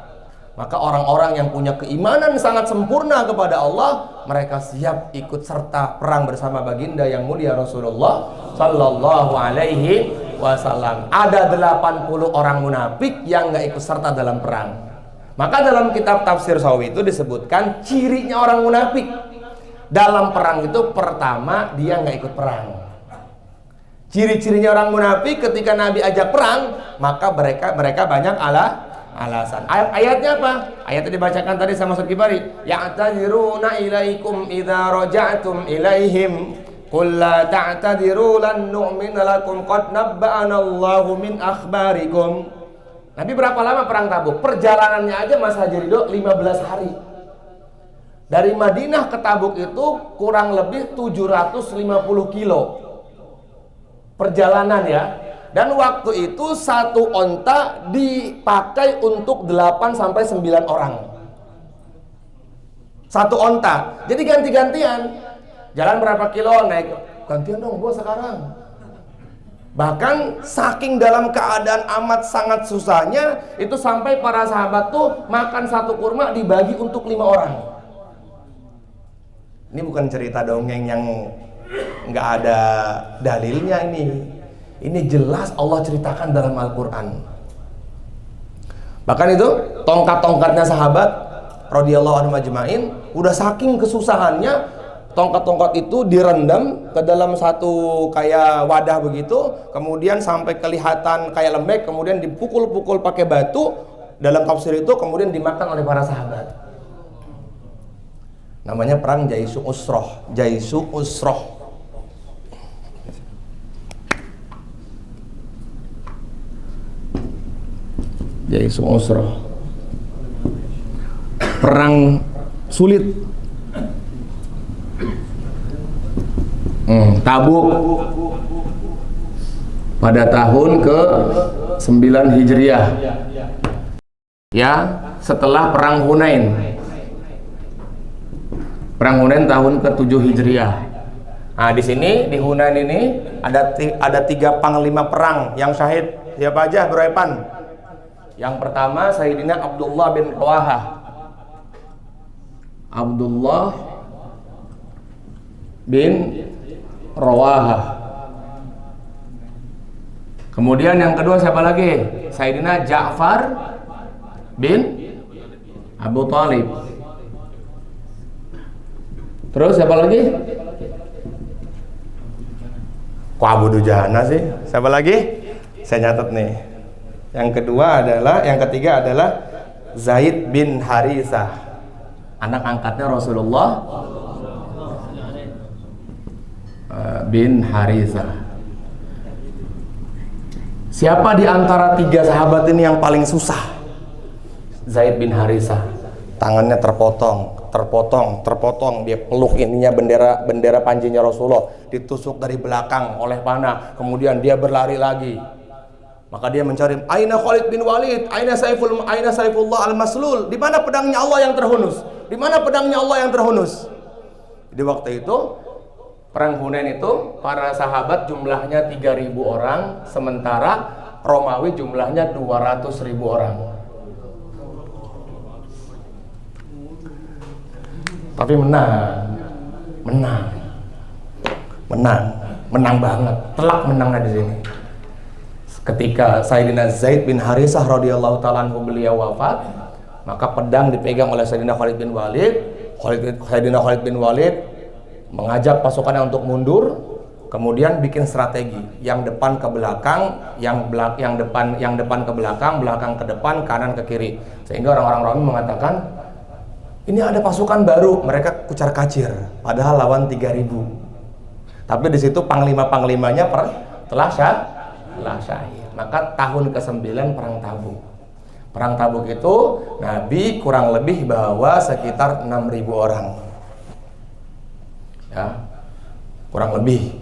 C: Maka orang-orang yang punya keimanan sangat sempurna kepada Allah, mereka siap ikut serta perang bersama baginda yang mulia Rasulullah Sallallahu Alaihi Wasallam. Ada 80 orang munafik yang nggak ikut serta dalam perang. Maka dalam kitab tafsir Sawi itu disebutkan cirinya orang munafik dalam perang itu, pertama dia nggak ikut perang. Ciri-cirinya orang munafik ketika Nabi ajak perang, maka mereka banyak alasan. Ayatnya apa? Ayatnya dibacakan tadi sama Ustaz Kifari. Ya'tadziruna ilaikum idza raja'tum ilaihim qul la ta'tadiru lan nu'mina lakum qad nabba'ana Allahu min akhbarikum. Nabi berapa lama perang Tabuk? Perjalanannya aja Mas Haji Ridho 15 hari. Dari Madinah ke Tabuk itu kurang lebih 750 kilo perjalanan ya. Dan waktu itu satu onta dipakai untuk 8-9 orang. Satu onta. Jadi ganti-gantian. Jalan berapa kilo naik, gantian dong gua sekarang. Bahkan saking dalam keadaan amat sangat susahnya, itu sampai para sahabat tuh makan satu kurma dibagi untuk 5 orang. Ini bukan cerita dongeng yang nggak ada dalilnya ini. Ini jelas Allah ceritakan dalam Al-Quran. Bahkan itu tongkat-tongkatnya sahabat radhiyallahu anhum ajma'in, udah saking kesusahannya, tongkat-tongkat itu direndam ke dalam satu kayak wadah begitu, kemudian sampai kelihatan kayak lembek, kemudian dipukul-pukul pakai batu. Dalam tafsir itu kemudian dimakan oleh para sahabat. Namanya perang Jaisu Usroh. Jaisu Usroh. Jaisu Usroh. Perang sulit. Tabuk pada tahun ke-9 Hijriah. Ya, setelah perang Hunain. Perang Hunain tahun ke-7 Hijriah. Nah, di sini di Hunain ini ada 3 panglima perang yang syahid. Siapa aja, Bro Epan? Yang pertama Sayyidina Abdullah bin Rawaha. Abdullah bin Rawaha. Kemudian yang kedua siapa lagi? Sayyidina Ja'far bin Abu Thalib. Terus siapa lagi? Kok Abu Dujana sih? Siapa lagi? Saya nyatet nih. Yang ketiga adalah Zaid bin Harisah, anak angkatnya Rasulullah bin Harisah. Siapa di antara 3 sahabat ini yang paling susah? Zaid bin Harisah. Tangannya terpotong, dia peluk ininya bendera panjinya Rasulullah, ditusuk dari belakang oleh panah, kemudian dia berlari lagi. Maka dia mencari, aina Khalid bin Walid, aina Saifullah al-Maslul, di mana pedangnya Allah yang terhunus? Di mana pedangnya Allah yang terhunus? Di waktu itu perang Hunain itu para sahabat jumlahnya 3.000 orang, sementara Romawi jumlahnya 200.000 orang. Tapi menang banget, telak menangnya di sini. Ketika Sayyidina Zaid bin Harisah radhiyallahu ta'ala anhu beliau wafat, maka pedang dipegang oleh Sayyidina Khalid bin Walid. Sayyidina Khalid bin Walid mengajak pasukannya untuk mundur, kemudian bikin strategi, yang depan ke belakang, yang depan ke belakang, belakang ke depan, kanan ke kiri, sehingga orang-orang Romawi mengatakan, ini ada pasukan baru, mereka kucar kacir, padahal lawan 3.000. Tapi di situ panglima-panglimanya telah syahid. Maka tahun ke-9 perang Tabuk. Perang Tabuk itu Nabi kurang lebih bawa sekitar 6.000 orang. Ya, kurang lebih.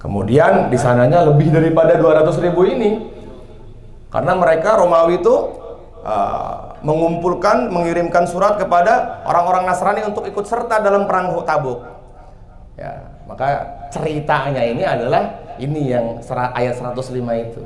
C: Kemudian di sananya lebih daripada 200.000 ini. Karena mereka Romawi itu mengirimkan surat kepada orang-orang Nasrani untuk ikut serta dalam perang Tabuk. Ya, maka ceritanya ini adalah ini yang ayat 105 itu.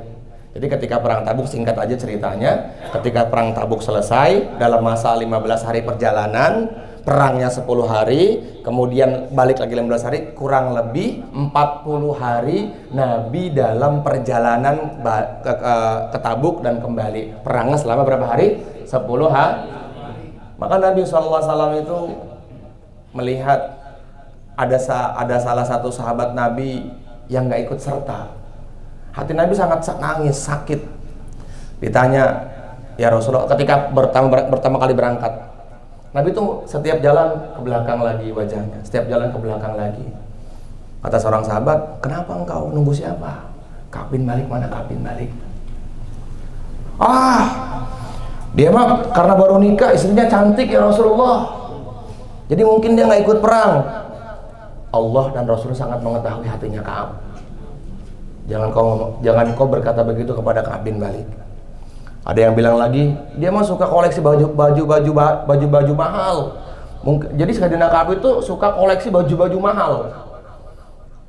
C: Jadi ketika perang Tabuk, singkat aja ceritanya, ketika perang Tabuk selesai dalam masa 15 hari perjalanan, perangnya 10 hari, kemudian balik lagi 15 hari, kurang lebih 40 hari Nabi dalam perjalanan ke Tabuk dan kembali. Perangnya selama berapa hari? 10 hari. Maka Nabi SAW itu melihat ada salah satu sahabat Nabi yang gak ikut serta. Hati Nabi sangat nangis, sakit. Ditanya, ya Rasulullah, ketika pertama kali berangkat, Nabi itu setiap jalan ke belakang lagi wajahnya, setiap jalan ke belakang lagi. Kata seorang sahabat, kenapa engkau nunggu siapa? Ka'b bin Malik, mana Ka'b bin Malik? Dia mah karena baru nikah, istrinya cantik ya Rasulullah, jadi mungkin dia nggak ikut perang. Allah dan Rasul sangat mengetahui hatinya Ka'b. Jangan kau berkata begitu kepada Ka'b bin Malik. Ada yang bilang lagi, dia mah suka koleksi baju mahal. Jadi Sayyidina Ka'b itu suka koleksi baju-baju mahal.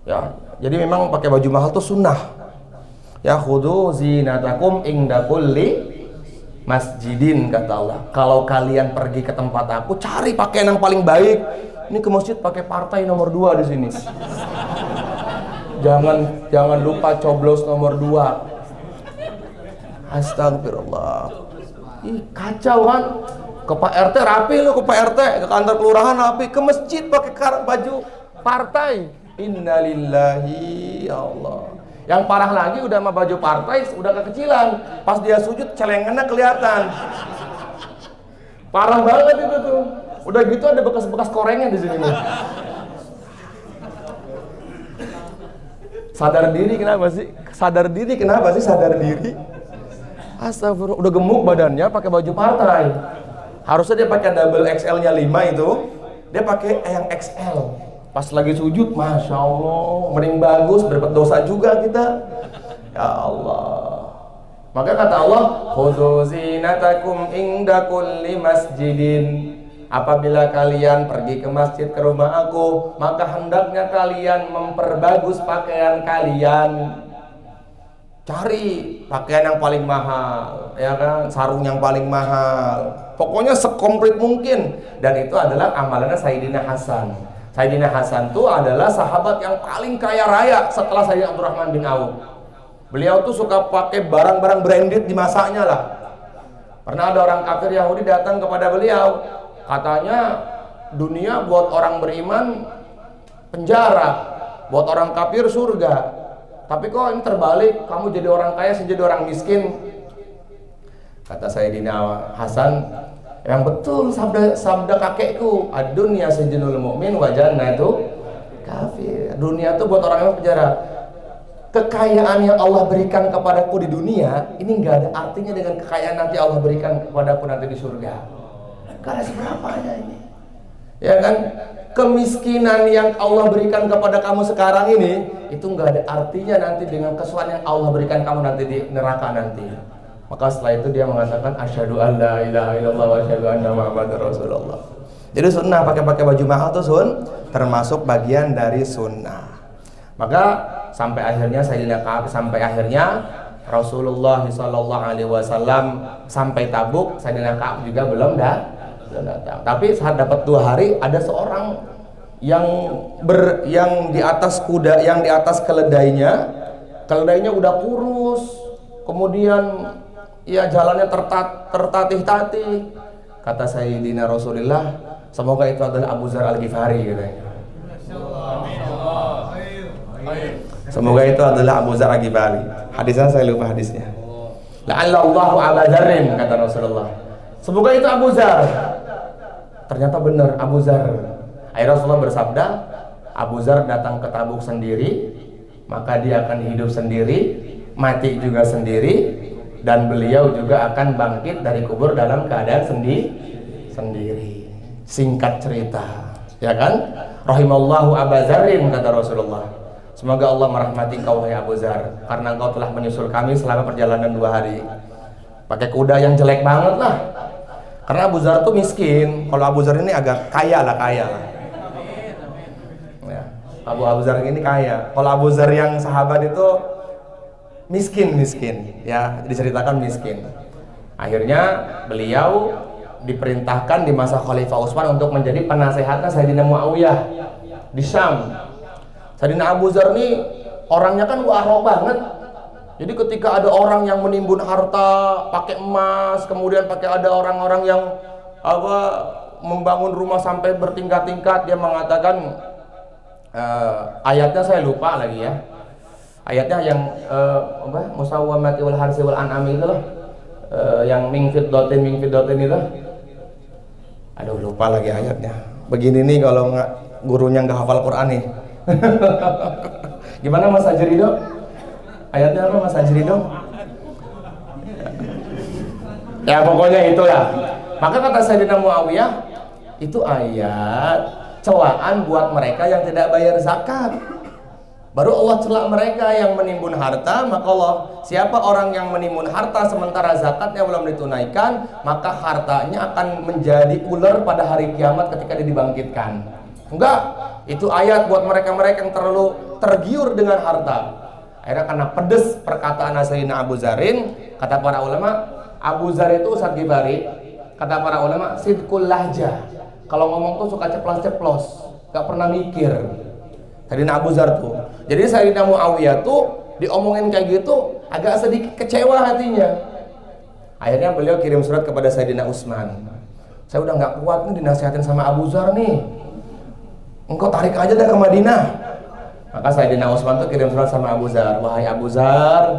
C: Ya, jadi memang pakai baju mahal itu sunnah. Ya khudu zinatakum inda kulli masjidin, kata Allah. Kalau kalian pergi ke tempat aku, cari pakaian yang paling baik. Ini ke masjid pakai partai nomor 2 di sini. Jangan lupa coblos nomor 2. Astagfirullah. Ih, kacau kan? Ke Pak RT rapi lu, ke Pak RT, ke kantor kelurahan rapi, ke masjid pakai baju partai. Innalillahi, ya Allah. Yang parah lagi udah sama baju partai udah kekecilan. Pas dia sujud celengannya kelihatan. Parah banget itu tuh. Udah gitu ada bekas-bekas korengnya di sini nih. Sadar diri kenapa sih? Sadar diri. Astagfirullah, udah gemuk badannya pakai baju partai. Harusnya dia pakai double XL-nya 5 itu, dia pakai yang XL. Pas lagi sujud, Masya Allah, mending bagus, berbuat dosa juga kita. Ya Allah. Maka kata Allah, khudzu zinatakum inda kulli masjidin. apabila kalian pergi ke masjid ke rumah aku, maka hendaknya kalian memperbagus pakaian kalian. Cari pakaian yang paling mahal, ya kan, sarung yang paling mahal, pokoknya sekomplit mungkin. Dan itu adalah amalannya Sayyidina Hasan. Sayyidina Hasan itu adalah sahabat yang paling kaya raya setelah Sayyidina Abdurrahman bin Auf. Beliau tuh suka pakai barang-barang branded di masanya lah. Pernah ada orang kafir Yahudi datang kepada beliau, katanya dunia buat orang beriman penjara, buat orang kafir surga. Tapi kok ini terbalik, kamu jadi orang kaya, saya jadi orang miskin. Kata Sayyidina Hasan, yang betul sabda kakekku, ad-dunya sijnul mu'min wa jannatu kafir. Dunia itu buat orang yang penjara. Kekayaan yang Allah berikan kepadaku di dunia ini nggak ada artinya dengan kekayaan nanti Allah berikan kepadaku nanti di surga. Gak ada seberapanya ini, ya kan? Kemiskinan yang Allah berikan kepada kamu sekarang ini itu nggak ada artinya nanti dengan kesukaan yang Allah berikan kamu nanti di neraka nanti. Maka setelah itu dia mengatakan asyhadu an la ilaha illallah wa asyhadu anna muhammadar rasulullah. Jadi sunnah pakai baju mahal itu termasuk bagian dari sunnah. Maka sampai akhirnya Rasulullah SAW sampai Tabuk, Sayyidina Ka'ab juga belum datang. Tapi saat dapat 2 hari ada seorang yang di atas kuda, yang di atas keledainya udah kurus, kemudian ya jalannya tertatih-tatih. Kata Sayyidina Rasulullah, semoga itu adalah Abu Dzar Al-Ghifari katanya. Semoga itu adalah Abu Dzar Al-Ghifari. Hadisnya saya lupa hadisnya. La'allallahu Abu Dzarrin, kata Rasulullah. Semoga itu Abu Dzar. Ternyata benar Abu Dzar. Akhirnya Rasulullah bersabda, Abu Dzar datang ke Tabuk sendiri, maka dia akan hidup sendiri, mati juga sendiri, dan beliau juga akan bangkit dari kubur dalam keadaan sendiri. Singkat cerita, ya kan? Rahimallahu Abu Dzarrin, kata Rasulullah. Semoga Allah merahmati kau, wahai Abu Dzar, karena engkau telah menyusul kami selama perjalanan 2 hari. Pakai kuda yang jelek banget lah. Karena Abu Dzar tuh miskin. Kalau Abu Dzar ini agak kaya lah. Ya, Abu Dzar ini kaya. Kalau Abu Dzar yang sahabat itu miskin, ya, diceritakan miskin. Akhirnya beliau diperintahkan di masa Khalifah Utsman untuk menjadi penasehatnya Sayyidina Muawiyah di Syam. Sayyidina Abu Dzar ini orangnya kan waro banget. Jadi ketika ada orang yang menimbun harta pakai emas, kemudian ada orang-orang yang membangun rumah sampai bertingkat-tingkat, dia mengatakan ayatnya saya lupa lagi ya. Ayatnya yang musawwamati wal harsi wal an'am itu loh. Yang min fiddatin itu. Aduh, lupa lagi ayatnya. Begini nih kalau gurunya nggak hafal Quran nih. Gimana Mas Ajri dong? Ayatnya apa Mas Ajri dong? Ya pokoknya itulah. Maka kata Sayyidina Muawiyah, itu ayat celaan buat mereka yang tidak bayar zakat. Baru Allah celak mereka yang menimbun harta. Maka Allah, siapa orang yang menimbun harta sementara zakatnya belum ditunaikan, maka hartanya akan menjadi ular pada hari kiamat ketika dia dibangkitkan. Enggak, itu ayat buat mereka-mereka yang terlalu tergiur dengan harta. Akhirnya karena pedes perkataan Sayyidina Abu Dzarrin, kata para ulama, Abu Dzar itu Ustadz Ghifari, kata para ulama, sidqul lahjah. Kalau ngomong tuh suka ceplos-ceplos, gak pernah mikir. Sayyidina Abu Dzar tuh. Jadi Sayyidina Muawiyah tuh diomongin kayak gitu, agak sedikit kecewa hatinya. Akhirnya beliau kirim surat kepada Sayyidina Utsman. Saya udah gak kuat nih dinasihatin sama Abu Dzar nih. Engkau tarik aja dah ke Madinah. Maka Sayyidina Utsman tuh kirim surat sama Abu Dzar. Wahai Abu Dzar,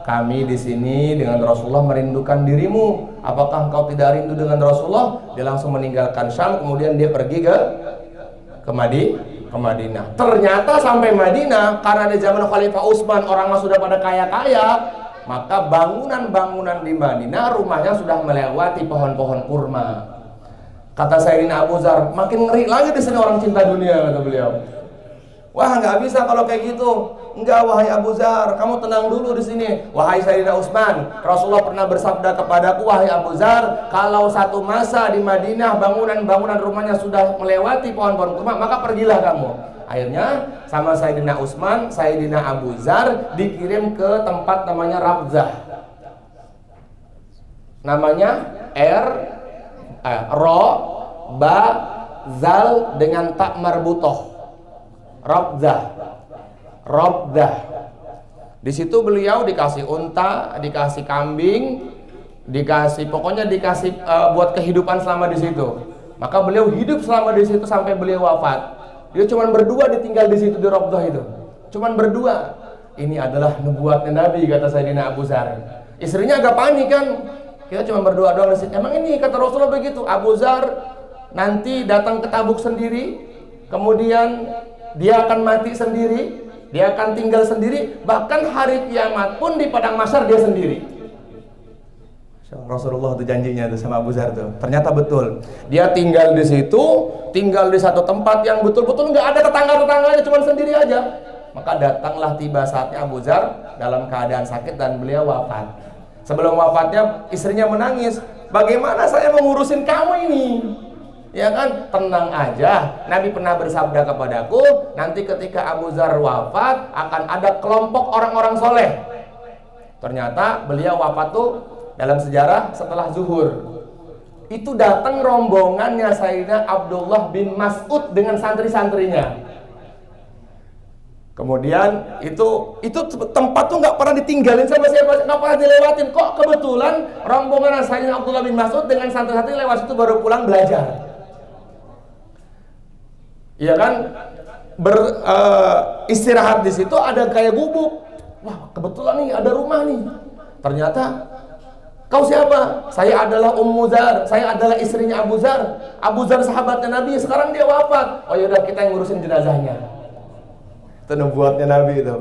C: kami di sini dengan Rasulullah merindukan dirimu. Apakah engkau tidak rindu dengan Rasulullah? Dia langsung meninggalkan Syam, kemudian dia pergi ke Madinah. Ternyata sampai Madinah, karena di zaman Khalifah Utsman orang sudah pada kaya-kaya, maka bangunan-bangunan di Madinah rumahnya sudah melewati pohon-pohon kurma. Kata Sayyidina Abu Dzar, makin ngeri lagi di sini orang cinta dunia, kata beliau. Wah, nggak bisa kalau kayak gitu. Enggak, wahai Abu Dzar, kamu tenang dulu di sini. Wahai Sayyidina Utsman, Rasulullah pernah bersabda kepadaku, wahai Abu Dzar, kalau satu masa di Madinah bangunan-bangunan rumahnya sudah melewati pohon-pohon kurma, maka pergilah kamu. Akhirnya sama Sayyidina Utsman, Sayyidina Abu Dzar dikirim ke tempat namanya Rabzah. Namanya Ro, Ba, Zal dengan tak marbutoh. Rabzah. Di situ beliau dikasih unta, dikasih kambing, pokoknya dikasih buat kehidupan selama di situ. Maka beliau hidup selama di situ sampai beliau wafat. Dia cuma berdua ditinggal di situ di Rabzah itu. Cuma berdua. Ini adalah nubuatnya Nabi, kata Sayyidina Abu Dzar. Istrinya agak panik kan. Kita cuma berdua doang di situ. Emang ini kata Rasulullah begitu. Abu Dzar nanti datang ke Tabuk sendiri, kemudian dia akan mati sendiri, dia akan tinggal sendiri, bahkan hari kiamat pun di padang mahsyar dia sendiri. Rasulullah itu janjinya tuh sama Abu Dzar tuh. Ternyata betul. Dia tinggal di situ, tinggal di satu tempat yang betul-betul nggak ada tetangga-tetangganya, cuma sendiri aja. Maka datanglah tiba saatnya Abu Dzar dalam keadaan sakit dan beliau wafat. Sebelum wafatnya istrinya menangis, bagaimana saya mengurusin kamu ini? Ya kan, tenang aja. Nabi pernah bersabda kepadaku, nanti ketika Abu Dzar wafat akan ada kelompok orang-orang soleh. Ternyata beliau wafat tuh dalam sejarah setelah zuhur. Itu datang rombongannya Sayyidina Abdullah bin Mas'ud dengan santri-santrinya. Kemudian itu tempat tuh nggak pernah ditinggalin sama siapa, nggak pernah dilewatin. Kok kebetulan rombongan Sayyidina Abdullah bin Mas'ud dengan santri-santri lewat situ baru pulang belajar. Iya kan, istirahat di situ ada kayak gubuk. Wah, kebetulan nih ada rumah nih. Ternyata, kau siapa? Saya adalah Ummu Dzar, saya adalah istrinya Abu Dzar. Abu Dzar sahabatnya Nabi, sekarang dia wafat. Oh yaudah, kita yang ngurusin jenazahnya. Itu nubuatnya Nabi itu.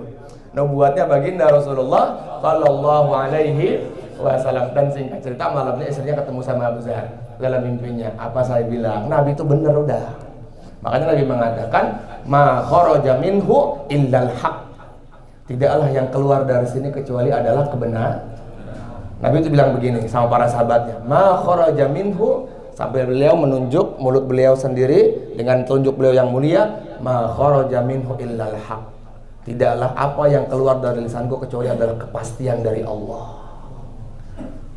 C: Nubuatnya baginda Rasulullah Sallallahu Alaihi Wasallam. Dan singkat cerita, malamnya istrinya ketemu sama Abu Dzar dalam mimpinya. Apa saya bilang? Nabi itu bener udah. Makanya Nabi mengatakan, ma kharaja minhu illal haq. Tidaklah yang keluar dari sini kecuali adalah kebenaran. Nabi itu bilang begini sama para sahabatnya, ma kharaja minhu, sampai beliau menunjuk mulut beliau sendiri dengan telunjuk beliau yang mulia, ma kharaja minhu illal haq. Tidaklah apa yang keluar dari lisanku kecuali adalah kepastian dari Allah.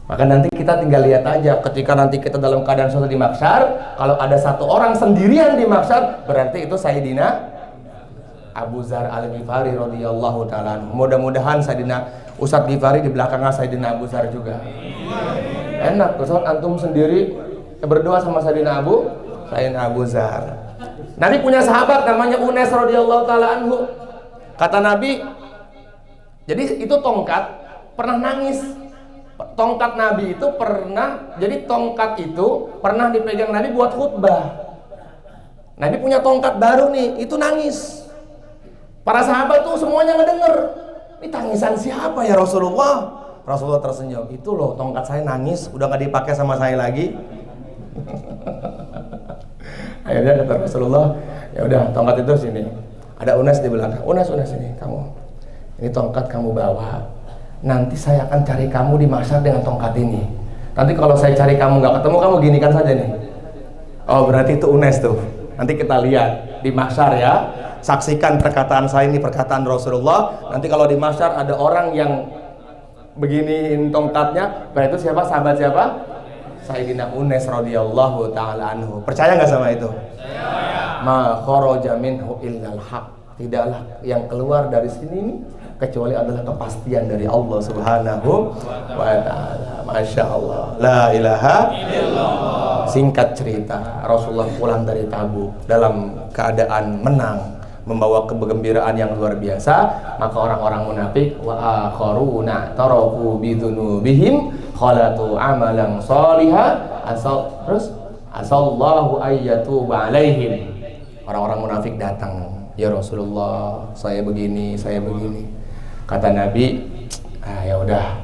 C: Maka nanti kita tinggal lihat aja, ketika nanti kita dalam keadaan suatu di mahsyar, kalau ada satu orang sendirian di mahsyar, berarti itu Sayyidina Abu Dzar Al-Ghifari radhiyallahu taala. Mudah-mudahan Sayyidina Ustadz Ghifari di belakangnya Sayyidina Abu Dzar juga. Enak tuh, antum sendiri berdoa sama Sayyidina Abu Dzar. Nabi punya sahabat namanya Unes radhiyallahu taala anhu. Kata Nabi, jadi itu tongkat pernah nangis. Tongkat Nabi itu pernah, jadi tongkat itu pernah dipegang Nabi buat khutbah. Nabi punya tongkat baru nih, itu nangis. Para sahabat tuh semuanya ngedenger. Ini tangisan siapa ya Rasulullah? Rasulullah tersenyum. Itu loh tongkat saya nangis, udah gak dipakai sama saya lagi. Akhirnya kata Rasulullah, ya udah tongkat itu sini. Ada Unes di belakang. Unes ini kamu. Ini tongkat kamu bawa. Nanti saya akan cari kamu di mahsyar dengan tongkat ini. Nanti kalau saya cari kamu nggak ketemu, kamu ginikan saja nih. Oh berarti itu Unes tuh. Nanti kita lihat di mahsyar ya. Saksikan perkataan saya ini, perkataan Rasulullah. Nanti kalau di mahsyar ada orang yang beginiin tongkatnya, berarti itu siapa? Sahabat siapa? Sayyidina Unes radhiyallahu taala anhu. Percaya nggak sama itu? Ma kharaja minhu illal haq. Tidaklah yang keluar dari sini kecuali adalah kepastian dari Allah Subhanahu wa ta'ala. Masya Allah, la ilaha illallah. Singkat cerita, Rasulullah pulang dari Tabuk dalam keadaan menang, membawa kegembiraan yang luar biasa. Maka orang-orang munafik wa akharuna taraku bidunubihim khalatu amalan salihah asallahu ayyatuba alaihim. Orang-orang munafik datang, ya Rasulullah, saya begini. Kata Nabi, ya udah,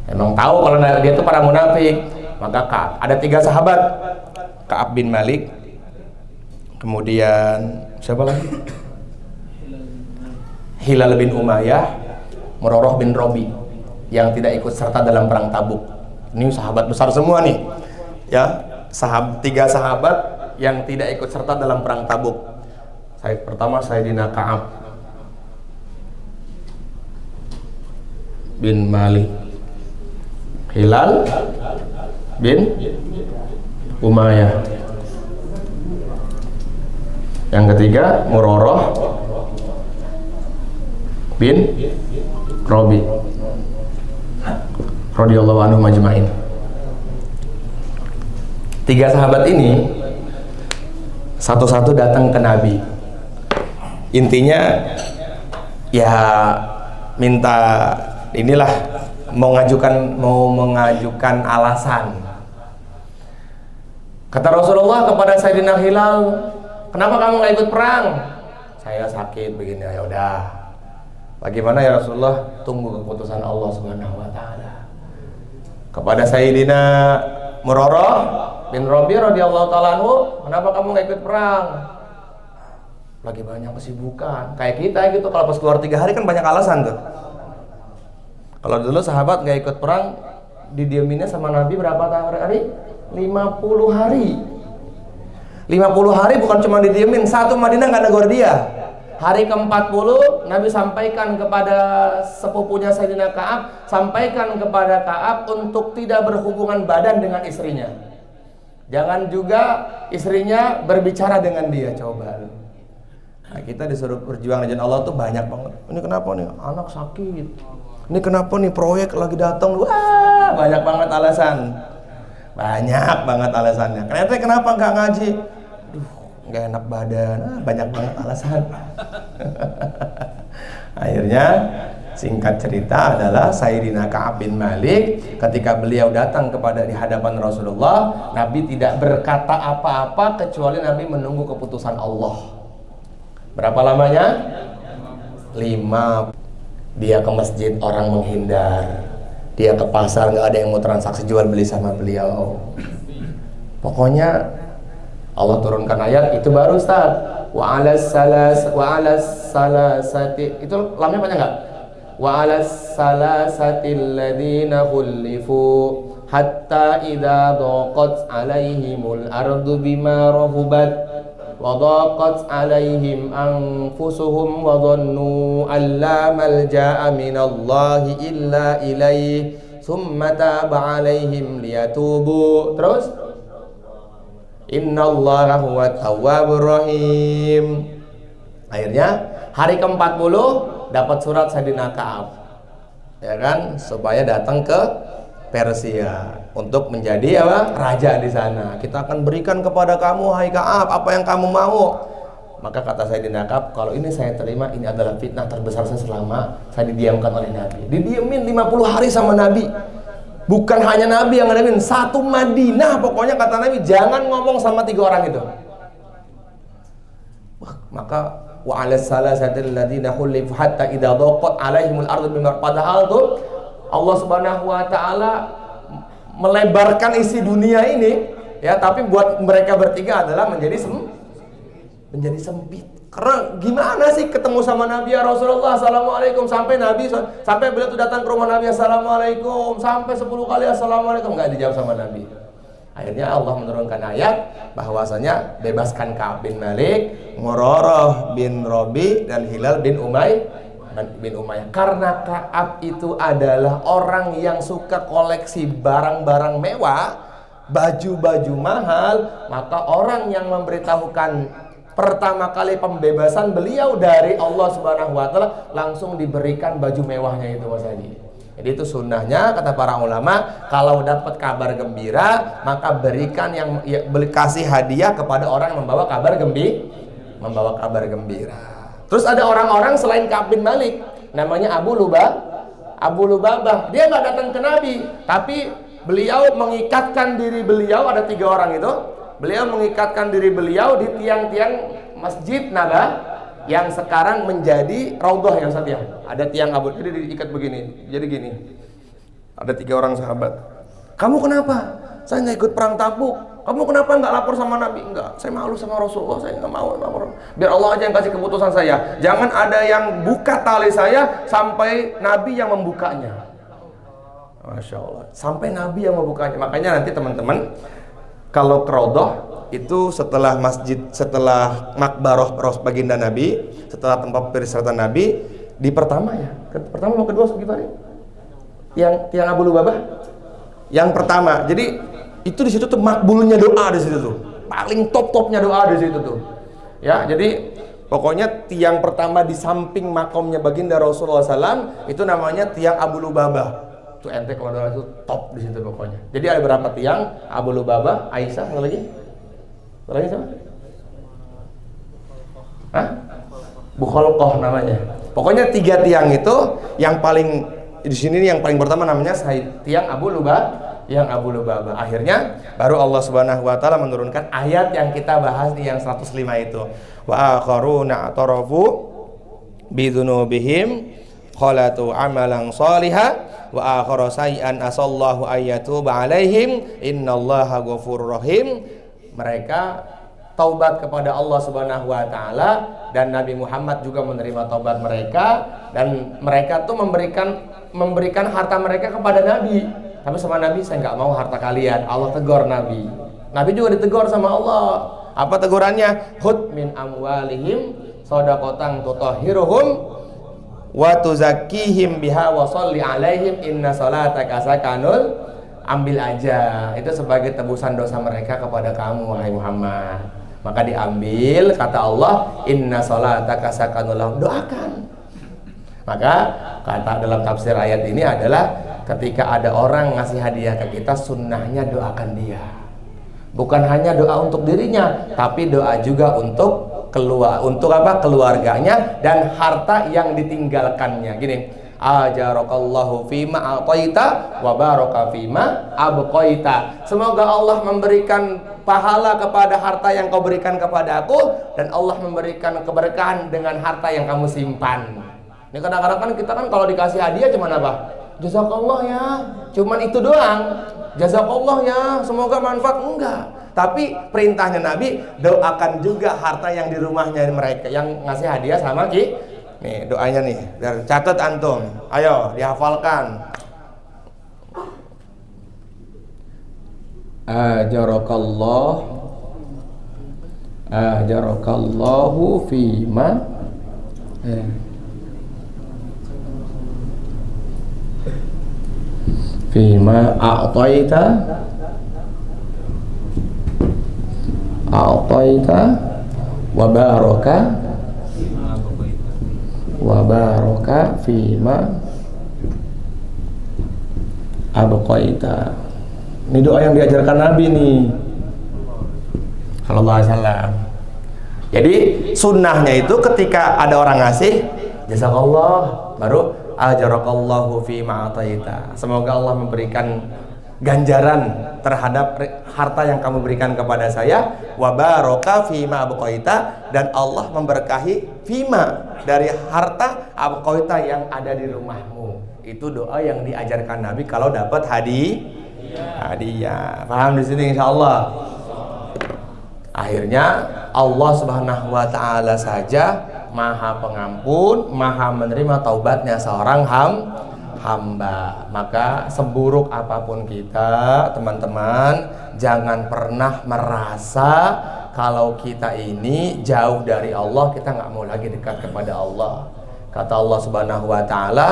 C: emang tahu kalau dia itu para munafik. Maka ada 3 sahabat, Ka'ab bin Malik, kemudian siapa lagi? Hilal bin Umayyah, Murarah bin Rabi yang tidak ikut serta dalam perang Tabuk. Ini sahabat besar semua nih. Ya, tiga sahabat yang tidak ikut serta dalam perang Tabuk. Pertama Sayyidina Ka'ab bin Malik, Hilal bin Umayyah. Yang ketiga Murarah bin Rabi radhiyallahu anhu majma'in. Tiga sahabat ini satu-satu datang ke Nabi. Intinya ya minta inilah, mau mengajukan alasan. Kata Rasulullah kepada Sayyidina Hilal, kenapa kamu nggak ikut perang? Saya sakit begini. Ya udah. Bagaimana ya Rasulullah? Tunggu keputusan Allah Subhanahu wa taala. Kepada Sayyidina Murarah bin Rabi radhiyallahu taala anhu, kenapa kamu nggak ikut perang? Lagi banyak kesibukan. Kayak kita gitu, kalau pas keluar 3 hari kan banyak alasan tuh. Kalau dulu sahabat nggak ikut perang, didieminnya sama Nabi berapa hari? 50 hari. 50 hari bukan cuma didiemin, satu Madinah nggak negor dia. Hari ke-40 Nabi sampaikan kepada sepupunya Sayyidina Ka'ab, sampaikan kepada Ka'ab untuk tidak berhubungan badan dengan istrinya. Jangan juga istrinya berbicara dengan dia, coba. Nah, kita disuruh berjuang di jalan Allah tuh banyak banget. Ini kenapa nih? Anak sakit. Ini kenapa nih? Proyek lagi datang. Wah, banyak banget alasan. Banyak banget alasannya. Kenapa nggak ngaji? Duh, nggak enak badan. Banyak banget alasan. Akhirnya singkat cerita adalah Sayyidina Ka'ab bin Malik, ketika beliau datang kepada di hadapan Rasulullah, Nabi tidak berkata apa-apa kecuali Nabi menunggu keputusan Allah. Berapa lamanya? 5. Dia ke masjid, orang menghindar. Dia ke pasar, nggak ada yang mau transaksi jual beli sama beliau. Pokoknya Allah turunkan ayat itu baru Ustaz. Wa 'alas salasati. Itu lamnya panjang nggak? Wa 'alas salasatil ladzina khulifu hatta idza dhaqat 'alaihimul ardu bima rahubat wa dhaqat 'alaihim anfusuhum wa dhannu an la malja'a minallahi illa ilaihi thumma taba 'alaihim liyatubu. Terus innallaha huwat tawwabur rahim. Akhirnya hari ke-40 dapat surat Sayyidina Ka'ab, ya kan, supaya datang ke Persia untuk menjadi apa? Raja di sana. Kita akan berikan kepada kamu, hai Ka'ab, apa yang kamu mau. Maka kata Sayyidina Ka'ab, kalau ini saya terima, ini adalah fitnah terbesar saya selama saya didiamkan oleh Nabi. Didiemin 50 hari sama Nabi. Bukan hanya Nabi yang ngadain, satu Madinah pokoknya kata Nabi jangan ngomong sama 3 orang itu. Maka wa 'alas salasatil ladzina khulifu hatta idza dhaqat 'alaihimul ardu bima, padahal tuh Allah Subhanahu wa taala melebarkan isi dunia ini ya, tapi buat mereka bertiga adalah menjadi sempit. Karena gimana sih ketemu sama Nabi ya Rasulullah, assalamualaikum, sampai beliau tuh datang ke rumah Nabi, assalamualaikum, sampai 10 kali assalamualaikum, nggak dijawab sama Nabi. Akhirnya Allah menurunkan ayat bahwasanya bebaskan Ka'ab bin Malik, Murarah bin Rabi dan Hilal bin Umayyah. Karena Ka'ab itu adalah orang yang suka koleksi barang-barang mewah, baju-baju mahal, maka orang yang memberitahukan pertama kali pembebasan beliau dari Allah Subhanahu wa taala langsung diberikan baju mewahnya itu, Mas Adi. Jadi itu sunnahnya kata para ulama, kalau dapat kabar gembira maka berikan kasih hadiah kepada orang yang membawa kabar gembira. Terus ada orang-orang selain Ka'ab bin Malik, namanya Abu Lubabah. Dia nggak datang ke Nabi, tapi beliau mengikatkan diri beliau, ada 3 orang itu. Beliau mengikatkan diri beliau di tiang-tiang Masjid Nabawi yang sekarang menjadi Raudhah yang satu yang ada tiang abut, jadi diikat begini, jadi gini. Ada 3 orang sahabat. Kamu kenapa? saya nggak ikut perang Tabuk. Kamu kenapa nggak lapor sama Nabi? Enggak, saya malu sama Rasulullah, saya nggak mau lapor. Biar Allah aja yang kasih keputusan saya. Jangan ada yang buka tali saya sampai Nabi yang membukanya. Masya Allah, sampai Nabi yang membukanya. Makanya nanti teman-teman, kalau ke Raudhah itu setelah masjid, setelah makbaroh baginda Nabi, setelah tempat peristirahatan Nabi, di pertama ya, pertama mau kedua gimana? Yang Abu Lubabah, yang pertama. Jadi itu di situ tuh makbulnya doa di situ tuh, paling top-topnya doa di situ tuh. Ya, jadi pokoknya tiang pertama di samping makomnya baginda Rasulullah SAW itu namanya tiang Abu Lubabah. Itu ente kalau doa itu top di situ pokoknya. Jadi ada berapa tiang? Abu Lubabah, Aisyah, apa lagi? Apa lagi sama? Hah? Bukhalqah namanya. Pokoknya 3 tiang itu yang paling di sini yang paling pertama namanya tiang Abu Lubabah. Yang Abu Lubabah. Akhirnya baru Allah Subhanahu wa taala menurunkan ayat yang kita bahas di yang 105 itu. Wa akharuna atarafu bidzunubihim khalatu amalan shalihan wa akhara sayyan asallahu ayyatuba alaihim innallaha ghafurur rahim. Mereka taubat kepada Allah Subhanahu wa taala dan Nabi Muhammad juga menerima taubat mereka, dan mereka tuh memberikan harta mereka kepada Nabi. Tapi sama Nabi, saya nggak mau harta kalian. Allah tegur Nabi. Nabi juga ditegur sama Allah. Apa tegurannya? Khudh min amwalihim shadaqatan tutahhiruhum wa tuzakkihim biha wa sholli alaihim inna salataka sakanul. Ambil aja, itu sebagai tebusan dosa mereka kepada kamu, wahai Muhammad. Maka diambil, kata Allah, inna salataka sakanul lahum. Doakan. Maka kata dalam tafsir ayat ini adalah ketika ada orang ngasih hadiah ke kita, sunnahnya doakan dia. Bukan hanya doa untuk dirinya, tapi doa juga untuk keluarganya dan harta yang ditinggalkannya. Gini, ajarakallahu fima ataita wa baraka fima abqaita. Semoga Allah memberikan pahala kepada harta yang kau berikan kepada aku, dan Allah memberikan keberkahan dengan harta yang kamu simpan. Ini kadang-kadang kan kita kan kalau dikasih hadiah cuman apa? Jazakallah ya, cuman itu doang. Jazakallah ya, semoga manfaat. Enggak. Tapi perintahnya Nabi, doakan juga harta yang di rumahnya mereka yang ngasih hadiah sama Ki. Nih doanya nih, catat antum. Ayo dihafalkan. Ajarakallahu fima fima a'taita wa baraka fima abqaita. Ini doa yang diajarkan Nabi nih sallallahu alaihi wasallam. Jadi sunnahnya itu ketika ada orang ngasih jazakallah, baru ajarakallahu fima ataita. Semoga Allah memberikan ganjaran terhadap harta yang kamu berikan kepada saya, wa baraka fima abqaita, dan Allah memberkahi fima dari harta abqaita yang ada di rumahmu. Itu doa yang diajarkan Nabi kalau dapat hadiah. Paham di sini insyaallah. Akhirnya Allah Subhanahu wa taala saja Maha Pengampun, Maha menerima taubatnya seorang hamba. Maka seburuk apapun kita, teman-teman, jangan pernah merasa kalau kita ini jauh dari Allah, kita nggak mau lagi dekat kepada Allah. Kata Allah Subhanahu wa taala,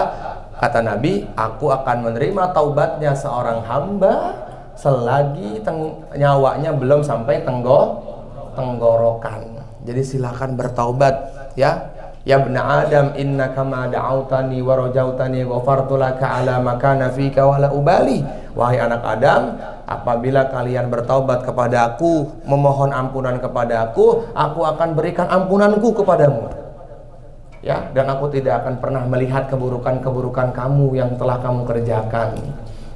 C: kata Nabi, aku akan menerima taubatnya seorang hamba selagi nyawanya belum sampai tenggorokan. Jadi silakan bertaubat ya. Ya bna Adam, innaka ma da'autani wa rajautani ghafartu laka ala ma kana fika wa la ubali. Wahai anak Adam, apabila kalian bertaubat kepada aku, memohon ampunan kepada aku akan berikan ampunanku kepadamu. Ya, dan aku tidak akan pernah melihat keburukan-keburukan kamu yang telah kamu kerjakan.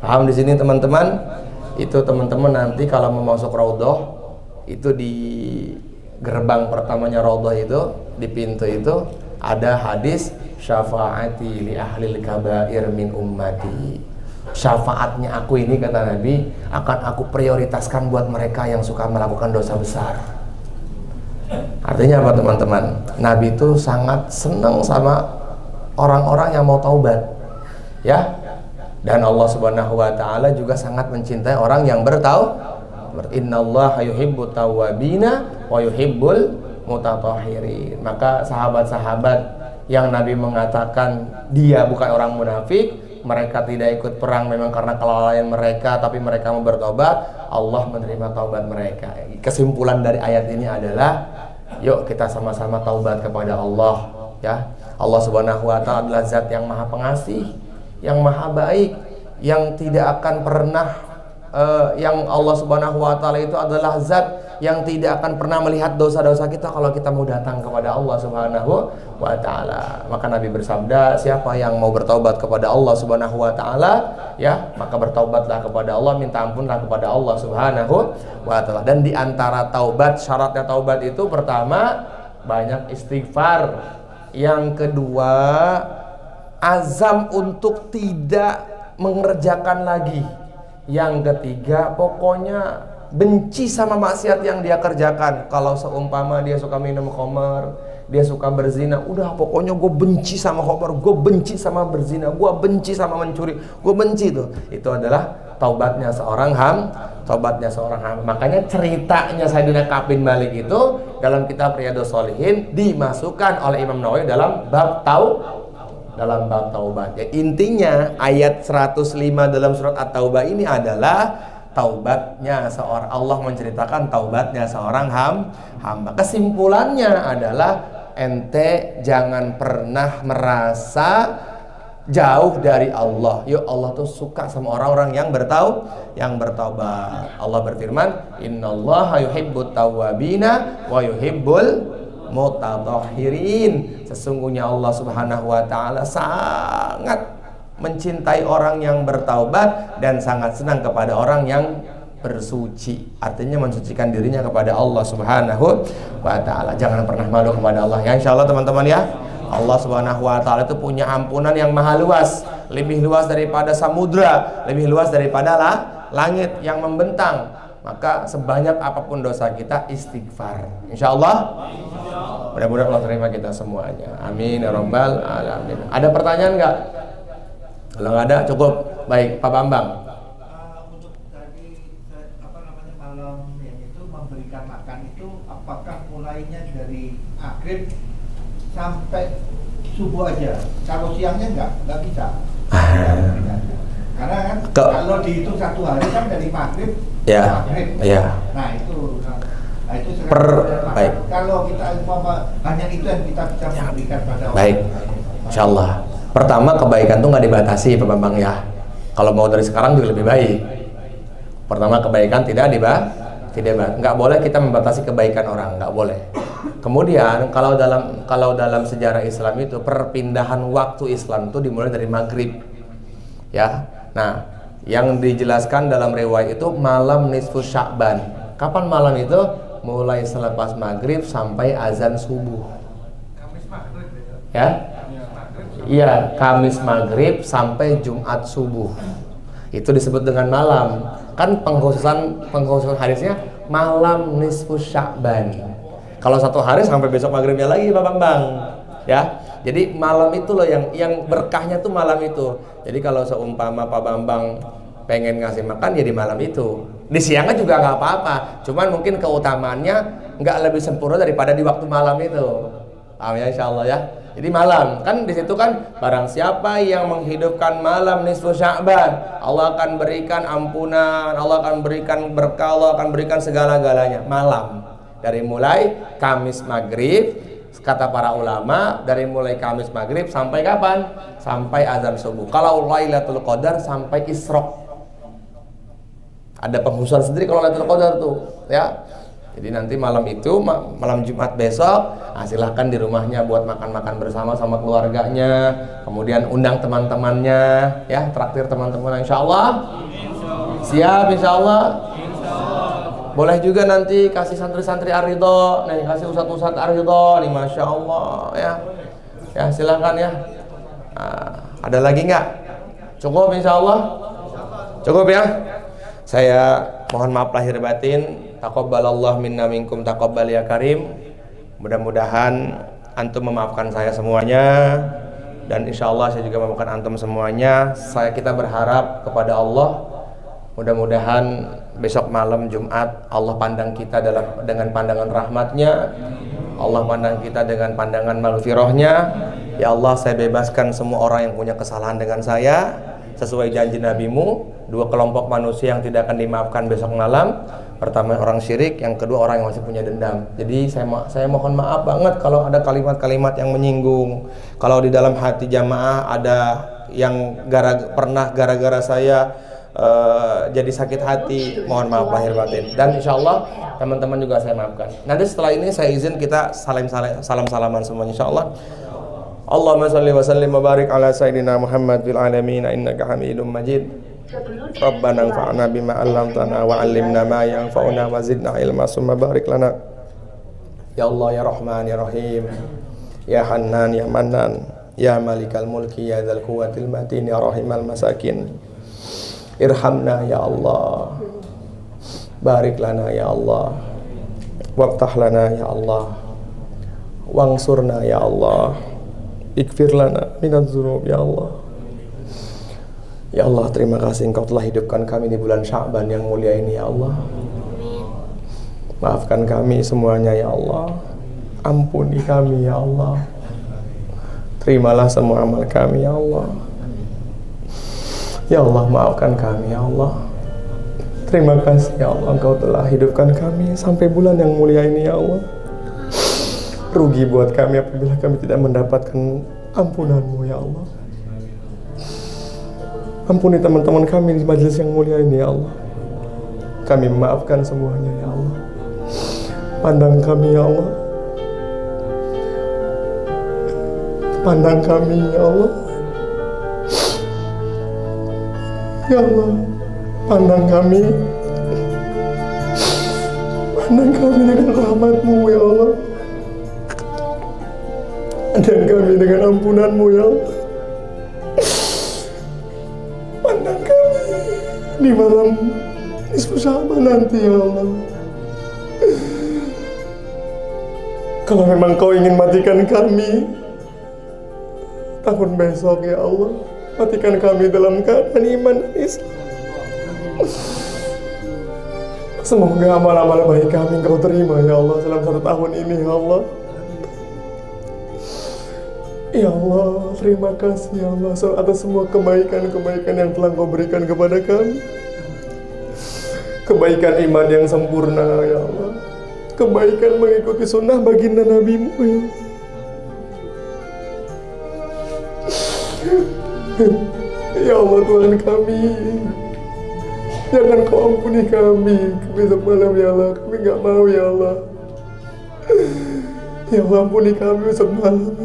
C: Paham di sini teman-teman? Itu teman-teman nanti kalau mau masuk Raudhah, itu di gerbang pertamanya Raudhah itu, di pintu itu ada hadis syafaati li ahlil kabair min ummati. Syafaatnya aku ini, kata Nabi, akan aku prioritaskan buat mereka yang suka melakukan dosa besar. Artinya apa teman-teman? Nabi itu sangat senang sama orang-orang yang mau taubat, ya. Dan Allah Subhanahu wa taala juga sangat mencintai orang yang bertaubat. Innallaha yuhibbut tawwabina wa yuhibbul mutatahhirin. Maka sahabat-sahabat yang Nabi mengatakan dia bukan orang munafik, mereka tidak ikut perang memang karena kelalaian mereka, tapi mereka mau bertobat, Allah menerima taubat mereka. Kesimpulan dari ayat ini adalah, yuk kita sama-sama taubat kepada Allah, ya. Allah Subhanahu wa taala adalah zat yang maha pengasih, yang maha baik, yang tidak akan pernah yang Allah Subhanahu wa taala itu adalah zat yang tidak akan pernah melihat dosa-dosa kita kalau kita mau datang kepada Allah Subhanahu wa taala. Maka Nabi bersabda, siapa yang mau bertaubat kepada Allah Subhanahu wa taala, ya, maka bertaubatlah kepada Allah, minta ampunlah kepada Allah Subhanahu wa taala. Dan di antara taubat, syaratnya taubat itu pertama banyak istighfar. Yang kedua, azam untuk tidak mengerjakan lagi. Yang ketiga, pokoknya benci sama maksiat yang dia kerjakan. Kalau seumpama dia suka minum khamar, dia suka berzina, udah pokoknya gue benci sama khamar, gue benci sama berzina, gue benci sama mencuri, gue benci tuh. Itu adalah taubatnya seorang hamba. Makanya ceritanya Sayyidina Ka'ab bin Malik itu dalam kitab Riyadhus Shalihin dimasukkan oleh Imam Nawawi dalam bab taubat. Ya, intinya ayat 105 dalam surat At-Taubah ini adalah taubatnya seorang, Allah menceritakan taubatnya seorang hamba. Kesimpulannya adalah ente jangan pernah merasa jauh dari Allah. Yuk, Allah tuh suka sama orang-orang yang bertaubat. Allah berfirman, innallaha yuhibbut tawwabina wa yuhibbul mutatahhirin. Sesungguhnya Allah Subhanahu wa taala sangat mencintai orang yang bertaubat dan sangat senang kepada orang yang bersuci. Artinya mensucikan dirinya kepada Allah Subhanahu wa taala. Jangan pernah malu kepada Allah, ya, insyaallah teman-teman, ya. Allah Subhanahu wa taala itu punya ampunan yang maha luas, lebih luas daripada samudra, lebih luas daripada langit yang membentang. Maka sebanyak apapun dosa kita, istighfar. Insyaallah. Mudah-mudahan Allah terima kita semuanya. Amin ya rabbal alamin. Ada pertanyaan enggak? Kalau nggak ada, cukup. Baik, Pak Bambang.
D: Untuk tadi malam yang itu memberikan makan itu, apakah mulainya dari maghrib sampai subuh aja? Kalau siangnya nggak bisa. Karena kan kalau dihitung satu hari kan dari maghrib maghrib.
C: Ya.
D: Nah itu
C: baik.
D: Kalau kita hanya itu yang kita bisa memberikan pada orang.
C: Baik, insyaallah. Pertama, kebaikan tuh nggak dibatasi, Pak Bambang, ya. Kalau mau dari sekarang juga lebih baik. Pertama, kebaikan tidak nggak boleh kita membatasi kebaikan orang, nggak boleh. Kemudian kalau dalam sejarah Islam itu perpindahan waktu Islam itu dimulai dari maghrib, ya. Nah, yang dijelaskan dalam riwayat itu malam nisfu Sya'ban. Kapan malam itu? Mulai selepas maghrib sampai azan subuh.
D: Kamis maghrib,
C: ya. Iya, Kamis maghrib sampai Jumat subuh. Itu disebut dengan malam. Kan pengkhususan hadisnya malam nisfu Sya'ban. Kalau satu hari sampai besok maghribnya lagi, Pak Bambang. Ya. Jadi malam itu loh yang berkahnya tuh malam itu. Jadi kalau seumpama Pak Bambang pengen ngasih makan ya di malam itu. Di siangnya juga nggak apa-apa. Cuman mungkin keutamaannya nggak lebih sempurna daripada di waktu malam itu. Paham ya, insyaallah, ya. Jadi malam, kan di situ kan barang siapa yang menghidupkan malam nisfu Sya'ban, Allah akan berikan ampunan, Allah akan berikan berkah, Allah akan berikan segala-galanya. Malam, dari mulai Kamis maghrib, kata para ulama, dari mulai Kamis maghrib sampai kapan? Sampai azan subuh. Kalau Lailatul Qadar sampai Isra. Ada pengkhususan sendiri kalau Lailatul Qadar tuh, ya. Jadi nanti malam itu, malam Jumat besok, silahkan di rumahnya buat makan-makan bersama sama keluarganya. Kemudian undang teman-temannya, ya, traktir teman-teman, insyaallah. Siap, insyaallah. Boleh juga nanti kasih santri-santri Ar-Ridho, nih kasih ustadz-ustadz Ar-Ridho, nih, masya Allah, ya. Ya, silahkan, ya. Ada lagi nggak? Cukup, insyaallah. Cukup ya. Saya mohon maaf lahir batin. Taqabbalallah minna minkum taqabbal ya karim. Mudah-mudahan antum memaafkan saya semuanya, dan insya Allah saya juga memaafkan antum semuanya. Kita berharap kepada Allah, mudah-mudahan besok malam Jumat Allah pandang kita dengan pandangan rahmatnya, Allah pandang kita dengan pandangan maghfirahnya. Ya Allah, saya bebaskan semua orang yang punya kesalahan dengan saya sesuai janji Nabi-Mu. Dua kelompok manusia yang tidak akan dimaafkan besok malam. Pertama orang syirik, yang kedua orang yang masih punya dendam. Jadi saya mohon maaf banget kalau ada kalimat-kalimat yang menyinggung. Kalau di dalam hati jamaah ada yang pernah gara-gara saya jadi sakit hati, mohon maaf lahir batin. Dan insya Allah teman-teman juga saya maafkan. Nanti setelah ini saya izin kita salam-salaman semuanya insya Allah. Allahumma salli wa sallim wa barik ala sayyidina Muhammad fil alamin innaka Hamidum Majid. Rabbana anfa'na bima 'allamtana wa 'allimna ma yanfa'una wa zidna ilma summa barik lana. Ya Allah ya Rahman ya Rahim, ya Hannan ya Mannan, ya Malikal Mulki ya Dzal Quwwatil Matin ya Rahimal Masakin. Irhamna ya Allah, barik lana ya Allah, waftah lana ya Allah, wangsurna ya Allah, ikfir lana minadz dzunub ya Allah. Ya Allah, terima kasih Engkau telah hidupkan kami di bulan Sya'ban yang mulia ini ya Allah. Maafkan kami semuanya ya Allah, ampuni kami ya Allah, terimalah semua amal kami ya Allah. Ya Allah, maafkan kami ya Allah. Terima kasih ya Allah, Engkau telah hidupkan kami sampai bulan yang mulia ini ya Allah. Rugi buat kami apabila kami tidak mendapatkan ampunan-Mu ya Allah. Ampuni teman-teman kami di majelis yang mulia ini ya Allah. Kami memaafkan semuanya ya Allah. Pandang kami ya Allah. Pandang kami ya Allah. Ya Allah, pandang kami. Pandang kami dengan rahmat-Mu ya Allah. Pandang kami dengan ampunan-Mu ya Allah. Pandang kami di malam nisfu Sya'ban nanti ya Allah. Kalau memang Kau ingin matikan kami tahun besok ya Allah, matikan kami dalam keadaan iman dan Islam. Semoga amal-amal baik kami Engkau terima ya Allah dalam 1 tahun ini ya Allah. Ya Allah, terima kasih ya Allah atas semua kebaikan-kebaikan yang telah Kau berikan kepada kami. Kebaikan iman yang sempurna ya Allah. Kebaikan mengikuti sunnah baginda Nabi-Mu ya Allah. Ya Allah Tuhan kami, jangan Kau ampuni kami besok malam ya Allah. Kami gak mau ya Allah. Ya Allah, ampuni kami besok malam.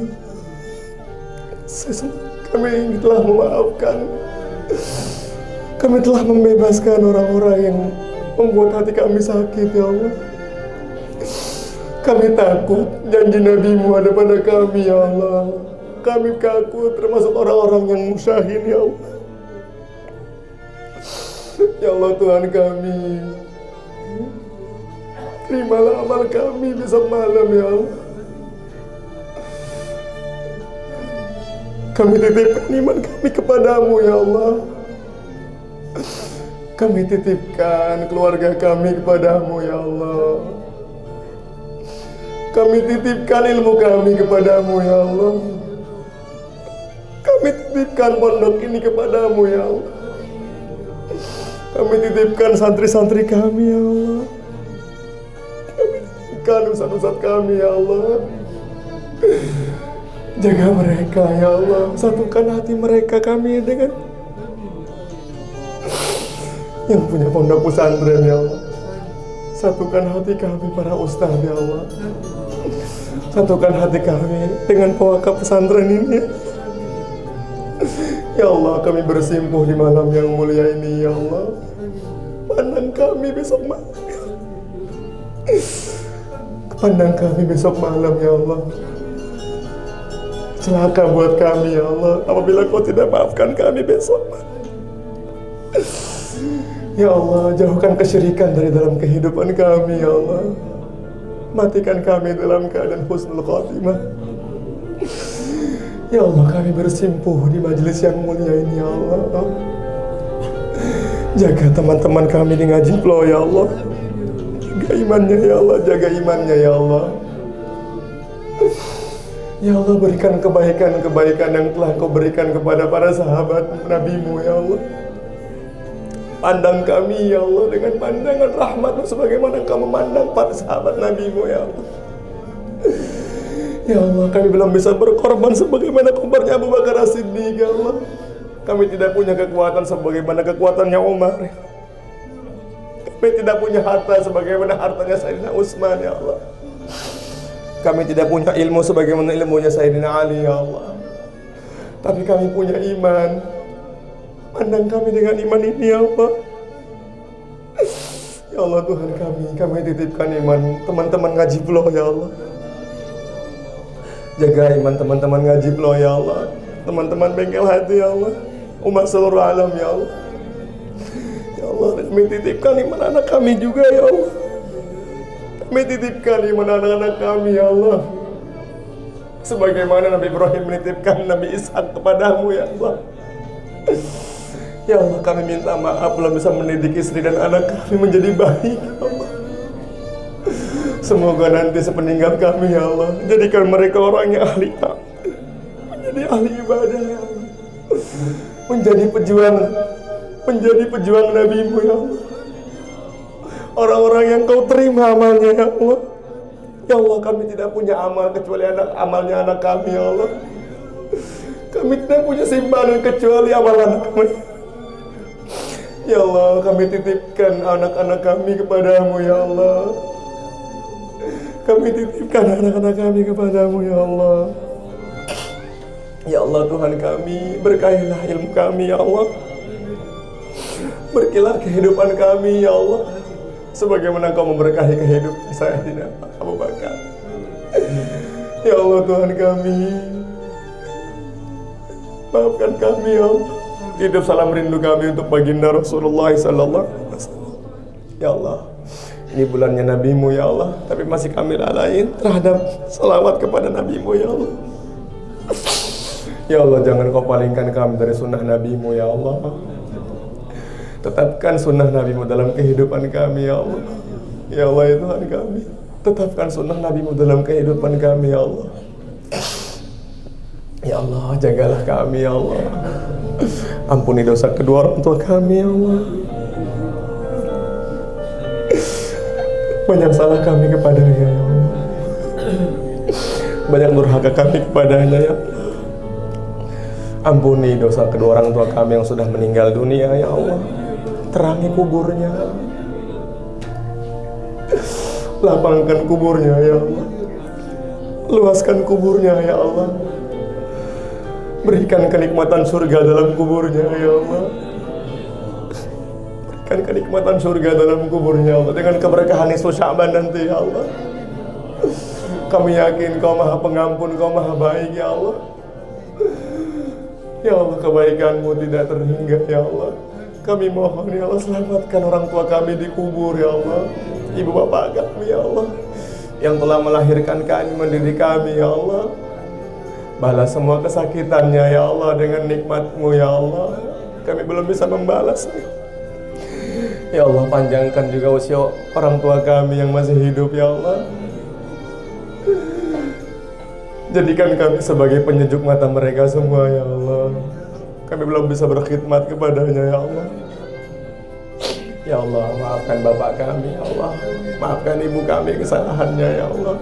C: Kami telah memaafkan, kami telah membebaskan orang-orang yang membuat hati kami sakit ya Allah. Kami takut janji Nabi-Mu ada pada kami ya Allah. Kami takut termasuk orang-orang yang musyahin ya Allah. Ya Allah Tuhan kami, terimalah amal kami besok malam ya Allah. Kami titipkan iman kami kepadamu ya Allah. Kami titipkan keluarga kami kepadamu ya Allah. Kami titipkan ilmu kami kepadamu ya Allah. Kami titipkan pondok ini kepadamu ya Allah. Kami titipkan santri-santri kami ya Allah. Kami titipkan ustaz-ustaz kami ya Allah. Jaga mereka ya Allah. Satukan hati mereka kami dengan yang punya pondok pesantren ya Allah. Satukan hati kami para ustaz ya Allah. Satukan hati kami dengan pewakaf pesantren ini. Ya Allah, kami bersimpuh di malam yang mulia ini ya Allah. Pandang kami besok malam. Pandang kami besok malam ya Allah. Celaka buat kami ya Allah apabila Kau tidak maafkan kami besok malam. Ya Allah, jauhkan kesyirikan dari dalam kehidupan kami, ya Allah. Matikan kami dalam keadaan husnul khatimah. Ya Allah, kami bersimpuh di majelis yang mulia ini, ya Allah. Jaga teman-teman kami di ngaji flow, ya Allah. Jaga imannya, ya Allah. Jaga imannya, ya Allah. Ya Allah, berikan kebaikan-kebaikan yang telah Kau berikan kepada para sahabat Nabi-Mu, ya Allah. Pandang kami, ya Allah, dengan pandangan rahmat-Mu sebagaimana Kau memandang para sahabat Nabi-Mu, ya Allah. Ya Allah, kami belum bisa berkorban sebagaimana korbannya Abu Bakar As-Siddiq, ya Allah. Kami tidak punya kekuatan sebagaimana kekuatannya Umar. Kami tidak punya harta sebagaimana hartanya Sayyidina Utsman, ya Allah. Kami tidak punya ilmu sebagaimana ilmunya Sayyidina Ali, ya Allah. Tapi kami punya iman. Pandang kami dengan iman ini, ya Allah. Ya Allah, Tuhan kami titipkan iman teman-teman ngaji flow, ya Allah. Jaga iman teman-teman ngaji flow, ya Allah. Teman-teman bengkel hati, ya Allah. Umat seluruh alam, ya Allah. Ya Allah, kami titipkan iman anak kami juga, ya Allah. Kami titipkan iman anak-anak kami, ya Allah. Sebagaimana Nabi Ibrahim menitipkan Nabi Ishak kepadamu, ya Allah. Ya Allah, kami minta maaf belum bisa mendidik istri dan anak kami menjadi baik, ya Allah. Semoga nanti sepeninggal kami, ya Allah, jadikan mereka orang yang ahli taat, menjadi ahli ibadah, ya Allah. Menjadi pejuang Nabi-Mu, ya Allah. Orang-orang yang Kau terima amalnya, ya Allah. Ya Allah, kami tidak punya amal kecuali amalnya anak kami, ya Allah. Kami tidak punya simpanan kecuali amal anak kami. Ya Allah, kami titipkan anak-anak kami kepadamu, ya Allah. Kami titipkan anak-anak kami kepadamu, ya Allah. Ya Allah, Tuhan kami, berkahilah ilmu kami, ya Allah. Berkilah kehidupan kami, ya Allah. Sebagaimana Kau memberkahi kehidupan Sayyidina Abu Bakar. Ya Allah, Tuhan kami, maafkan kami, ya Allah. Hidup salam rindu kami untuk baginda Rasulullah sallallahu alaihi wasallam. Ya Allah, ini bulannya Nabi-Mu, ya Allah, tapi masih kami lalai terhadap salawat kepada Nabi-Mu, ya Allah. Ya Allah, jangan Kau palingkan kami dari sunnah Nabi-Mu, ya Allah. Tetapkan sunnah Nabi-Mu dalam kehidupan kami, ya Allah. Ya Allah, ya Tuhan kami, tetapkan sunnah Nabi-Mu dalam kehidupan kami, ya Allah. Ya Allah, jagalah kami, ya Allah. Ampuni dosa kedua orang tua kami, ya Allah. Banyak salah kami kepadanya, ya Allah. Banyak durhaka kami kepadanya, ya Allah. Ampuni dosa kedua orang tua kami yang sudah meninggal dunia, ya Allah. Terangi kuburnya, lapangkan kuburnya, ya Allah. Luaskan kuburnya, ya Allah. Berikan kenikmatan surga dalam kuburnya, ya Allah. Berikan kenikmatan surga dalam kuburnya, ya Allah. Dengan keberkahan nisfu Sya'ban nanti, ya Allah. Kami yakin Kau Maha Pengampun, Kau Maha Baik, ya Allah. Ya Allah, kebaikan-Mu tidak terhingga, ya Allah. Kami mohon, ya Allah, selamatkan orang tua kami di kubur, ya Allah. Ibu bapak kami, ya Allah, yang telah melahirkan kami, mendidik kami, ya Allah. Balas semua kesakitannya, ya Allah, dengan nikmat-Mu, ya Allah. Kami belum bisa membalas. Ya Allah, panjangkan juga usia orang tua kami yang masih hidup, ya Allah. Jadikan kami sebagai penyejuk mata mereka semua, ya Allah. Kami belum bisa berkhidmat kepadanya, ya Allah. Ya Allah, maafkan bapak kami, ya Allah. Maafkan ibu kami kesalahannya, ya Allah.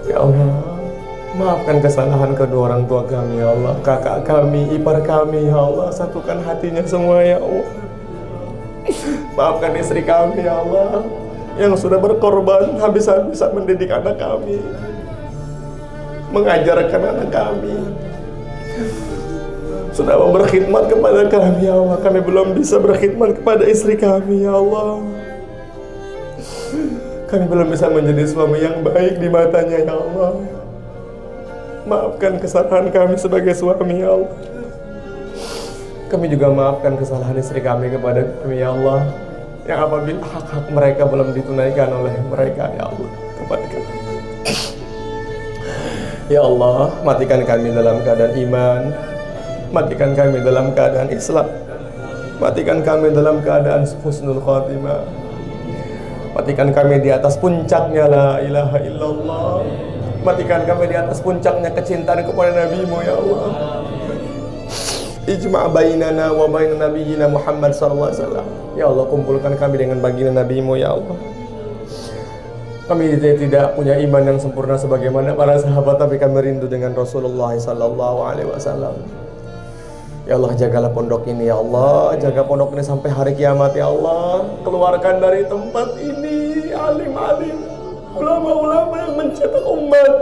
C: Ya Allah, maafkan kesalahan kedua orang tua kami, ya Allah. Kakak kami, ipar kami, ya Allah. Satukan hatinya semua, ya Allah. Maafkan istri kami, ya Allah, yang sudah berkorban habis-habisan mendidik anak kami, mengajarkan anak kami, sudah mau berkhidmat kepada kami, ya Allah. Kami belum bisa berkhidmat kepada istri kami, ya Allah. Kami belum bisa menjadi suami yang baik di matanya, ya Allah. Maafkan kesalahan kami sebagai suami, ya Allah. Kami juga maafkan kesalahan istri kami kepada kami ya Allah, yang apabila hak-hak mereka belum ditunaikan oleh mereka ya Allah kepada kami. Ya Allah, matikan kami dalam keadaan iman, matikan kami dalam keadaan Islam, matikan kami dalam keadaan husnul khatimah, matikan kami di atas puncaknya la ilaha illallah, matikan kami di atas puncaknya kecintaan kepada Nabi-Mu ya Allah. Ijma' bainana wa bain nabiyyina Muhammad sallallahu alaihi wasallam. Ya Allah, kumpulkan kami dengan baginda Nabi-Mu ya Allah. Kami tidak punya iman yang sempurna sebagaimana para sahabat, tapi kami rindu dengan Rasulullah sallallahu alaihi wasallam. Ya Allah, jagalah pondok ini ya Allah, jaga pondok ini sampai hari kiamat ya Allah. Keluarkan dari tempat ini alim-alim, ulama-ulama yang mencetak umat.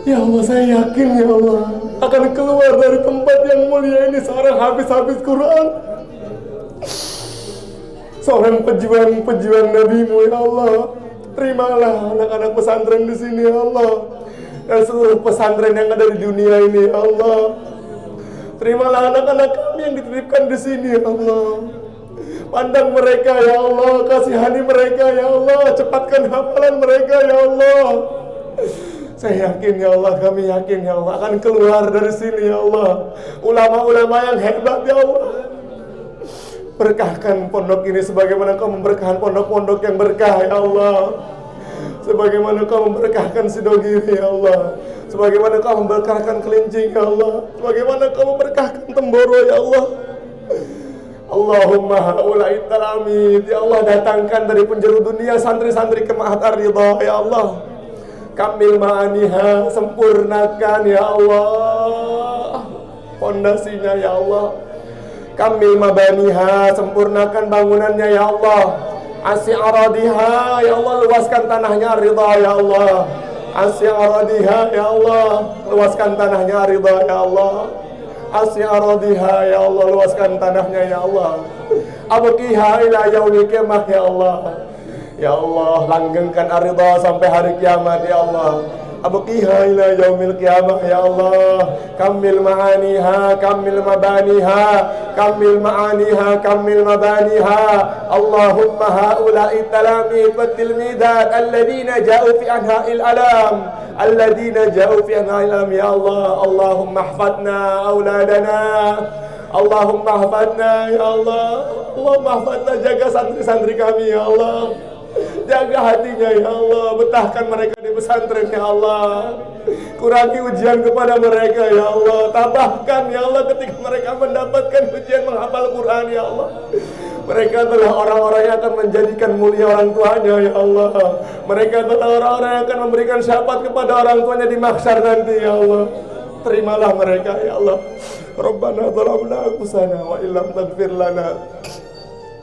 C: Ya Allah, saya yakin ya Allah akan keluar dari tempat yang mulia ini seorang hafiz-hafiz Quran, seorang pejuang Nabi-Mu ya Allah. Terimalah anak-anak pesantren di sini ya Allah, dan seluruh pesantren yang ada di dunia ini ya Allah. Terimalah anak-anak kami yang dititipkan di sini ya Allah. Pandang mereka ya Allah, kasihani mereka ya Allah, cepatkan hafalan mereka ya Allah. Saya yakin ya Allah, kami yakin ya Allah akan keluar dari sini ya Allah ulama-ulama yang hebat ya Allah. Berkahkan pondok ini sebagaimana Kau memberkahkan pondok-pondok yang berkah ya Allah. Sebagaimana Kau memberkahkan Sidogiri ya Allah, sebagaimana Kau memberkahkan Kelincing ya Allah, sebagaimana Kau memberkahkan Temboro ya Allah. Allahumma haula'i talamid ya Allah, datangkan dari penjuru dunia santri-santri ke Ma'had Ar-Ridha ya Allah. Kamil ma'aniha, sempurnakan ya Allah fondasinya ya Allah. Kamil mabaniha, sempurnakan bangunannya ya Allah. Asy-aradiha ya Allah, luaskan tanahnya ridha ya Allah. Asy-aradiha ya Allah, luaskan tanahnya ridha ya Allah. Asy-aradiha ya Allah, luaskan tanahnya ya Allah. Abqiha ila yaumil qiyamah ya Allah. Ya Allah, langgengkan ar-ridha sampai hari kiamat ya Allah. Abqiha ila yaumil qiyamah ya Allah. Kamil ma'aniha, kamil mabaniha, kamil ma'aniha, kamil mabaniha. Allahumma haula'i talamid wa tilmidat alladhina ja'u fi anha'il alam, alladhina ja'u fi anha'il alam ya Allah. Allahumma ihfadna auladana, Allahumma ihfadna ya Allah. Allahumma ihfadna, jaga santri-santri kami ya Allah. Jaga hatinya ya Allah, betahkan mereka di pesantren ya Allah. Kurangi ujian kepada mereka ya Allah. Tambahkan ya Allah ketika mereka mendapatkan ujian menghafal Quran ya Allah. Mereka adalah orang-orang yang akan menjadikan mulia orang tuanya ya Allah. Mereka adalah orang-orang yang akan memberikan syafaat kepada orang tuanya di mahsyar nanti ya Allah. Terimalah mereka ya Allah. Rabbana dhalamna anfusana wa illam taghfir lana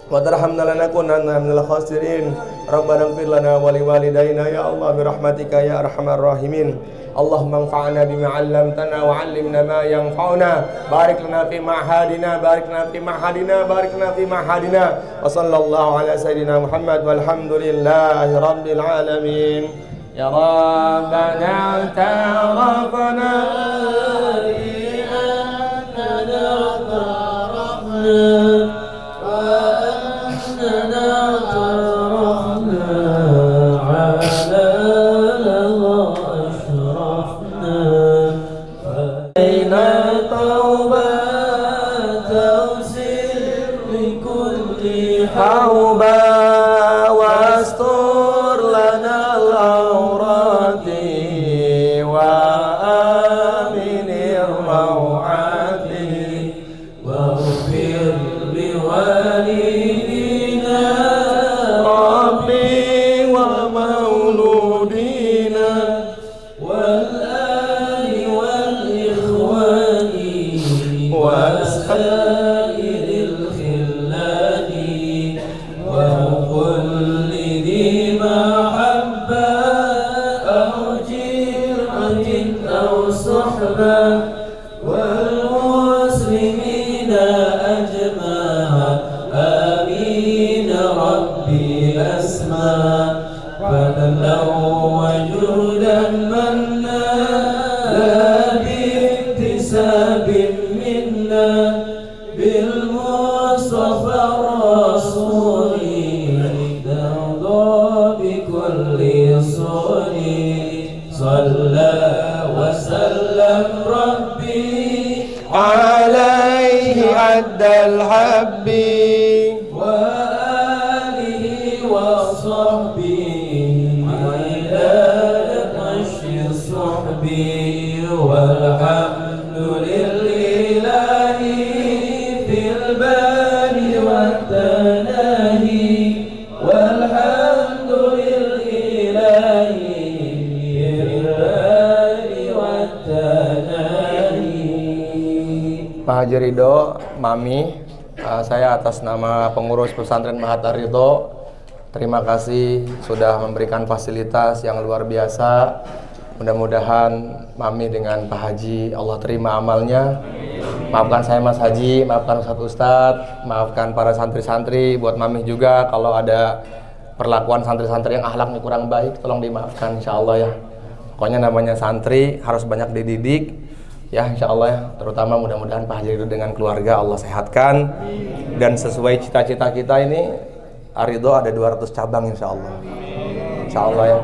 C: wa tarhamna lanakunanna minal khasirin. Rabbana ighfir lana wa liwalidayna ya Allah birahmatika ya arhamar rahimin. Allahumma anfa'na bima 'allamtana wa 'allimna ma yanfa'una. Barik lana fi ma'hadina, barik lana fi ma'hadina, barik lana fi ma'hadina. Wa sallallahu ala sayyidina Muhammad walhamdulillahi rabbil alamin. Ya Rabbana ta'arafna li annana ta'arafna
E: حوبا واستر لنا العورات وآمن الروعات واغفر لوالدينا ربي ومولودينا والآل والإخوان وسائر الخلان وهو وصحبه عدد عشر صحبي والحمد لله في البال والتناهي والحمد لله في البال والتناهي.
C: Pak Haji Ridho, Mami, saya atas nama pengurus pesantren Mahathir Ridho, terima kasih sudah memberikan fasilitas yang luar biasa. Mudah-mudahan Mami dengan Pak Haji Allah terima amalnya. Maafkan saya Mas Haji, maafkan Ustadz, maafkan para santri-santri. Buat Mami juga kalau ada perlakuan santri-santri yang akhlaknya kurang baik, tolong dimaafkan insya Allah ya. Pokoknya namanya santri harus banyak dididik ya insya Allah ya. Terutama mudah-mudahan Pak Haji Ridho dengan keluarga Allah sehatkan. Dan sesuai cita-cita kita ini Ridho ada 200 cabang insya Allah. Insya Allah ya.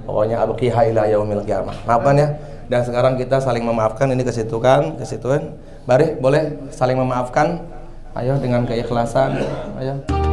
C: Pokoknya abqiha ila yaumil qiyamah. Maafkan ya. Dan sekarang kita saling memaafkan. Ini kesituan. Mari boleh saling memaafkan. Ayo dengan keikhlasan. Ayo.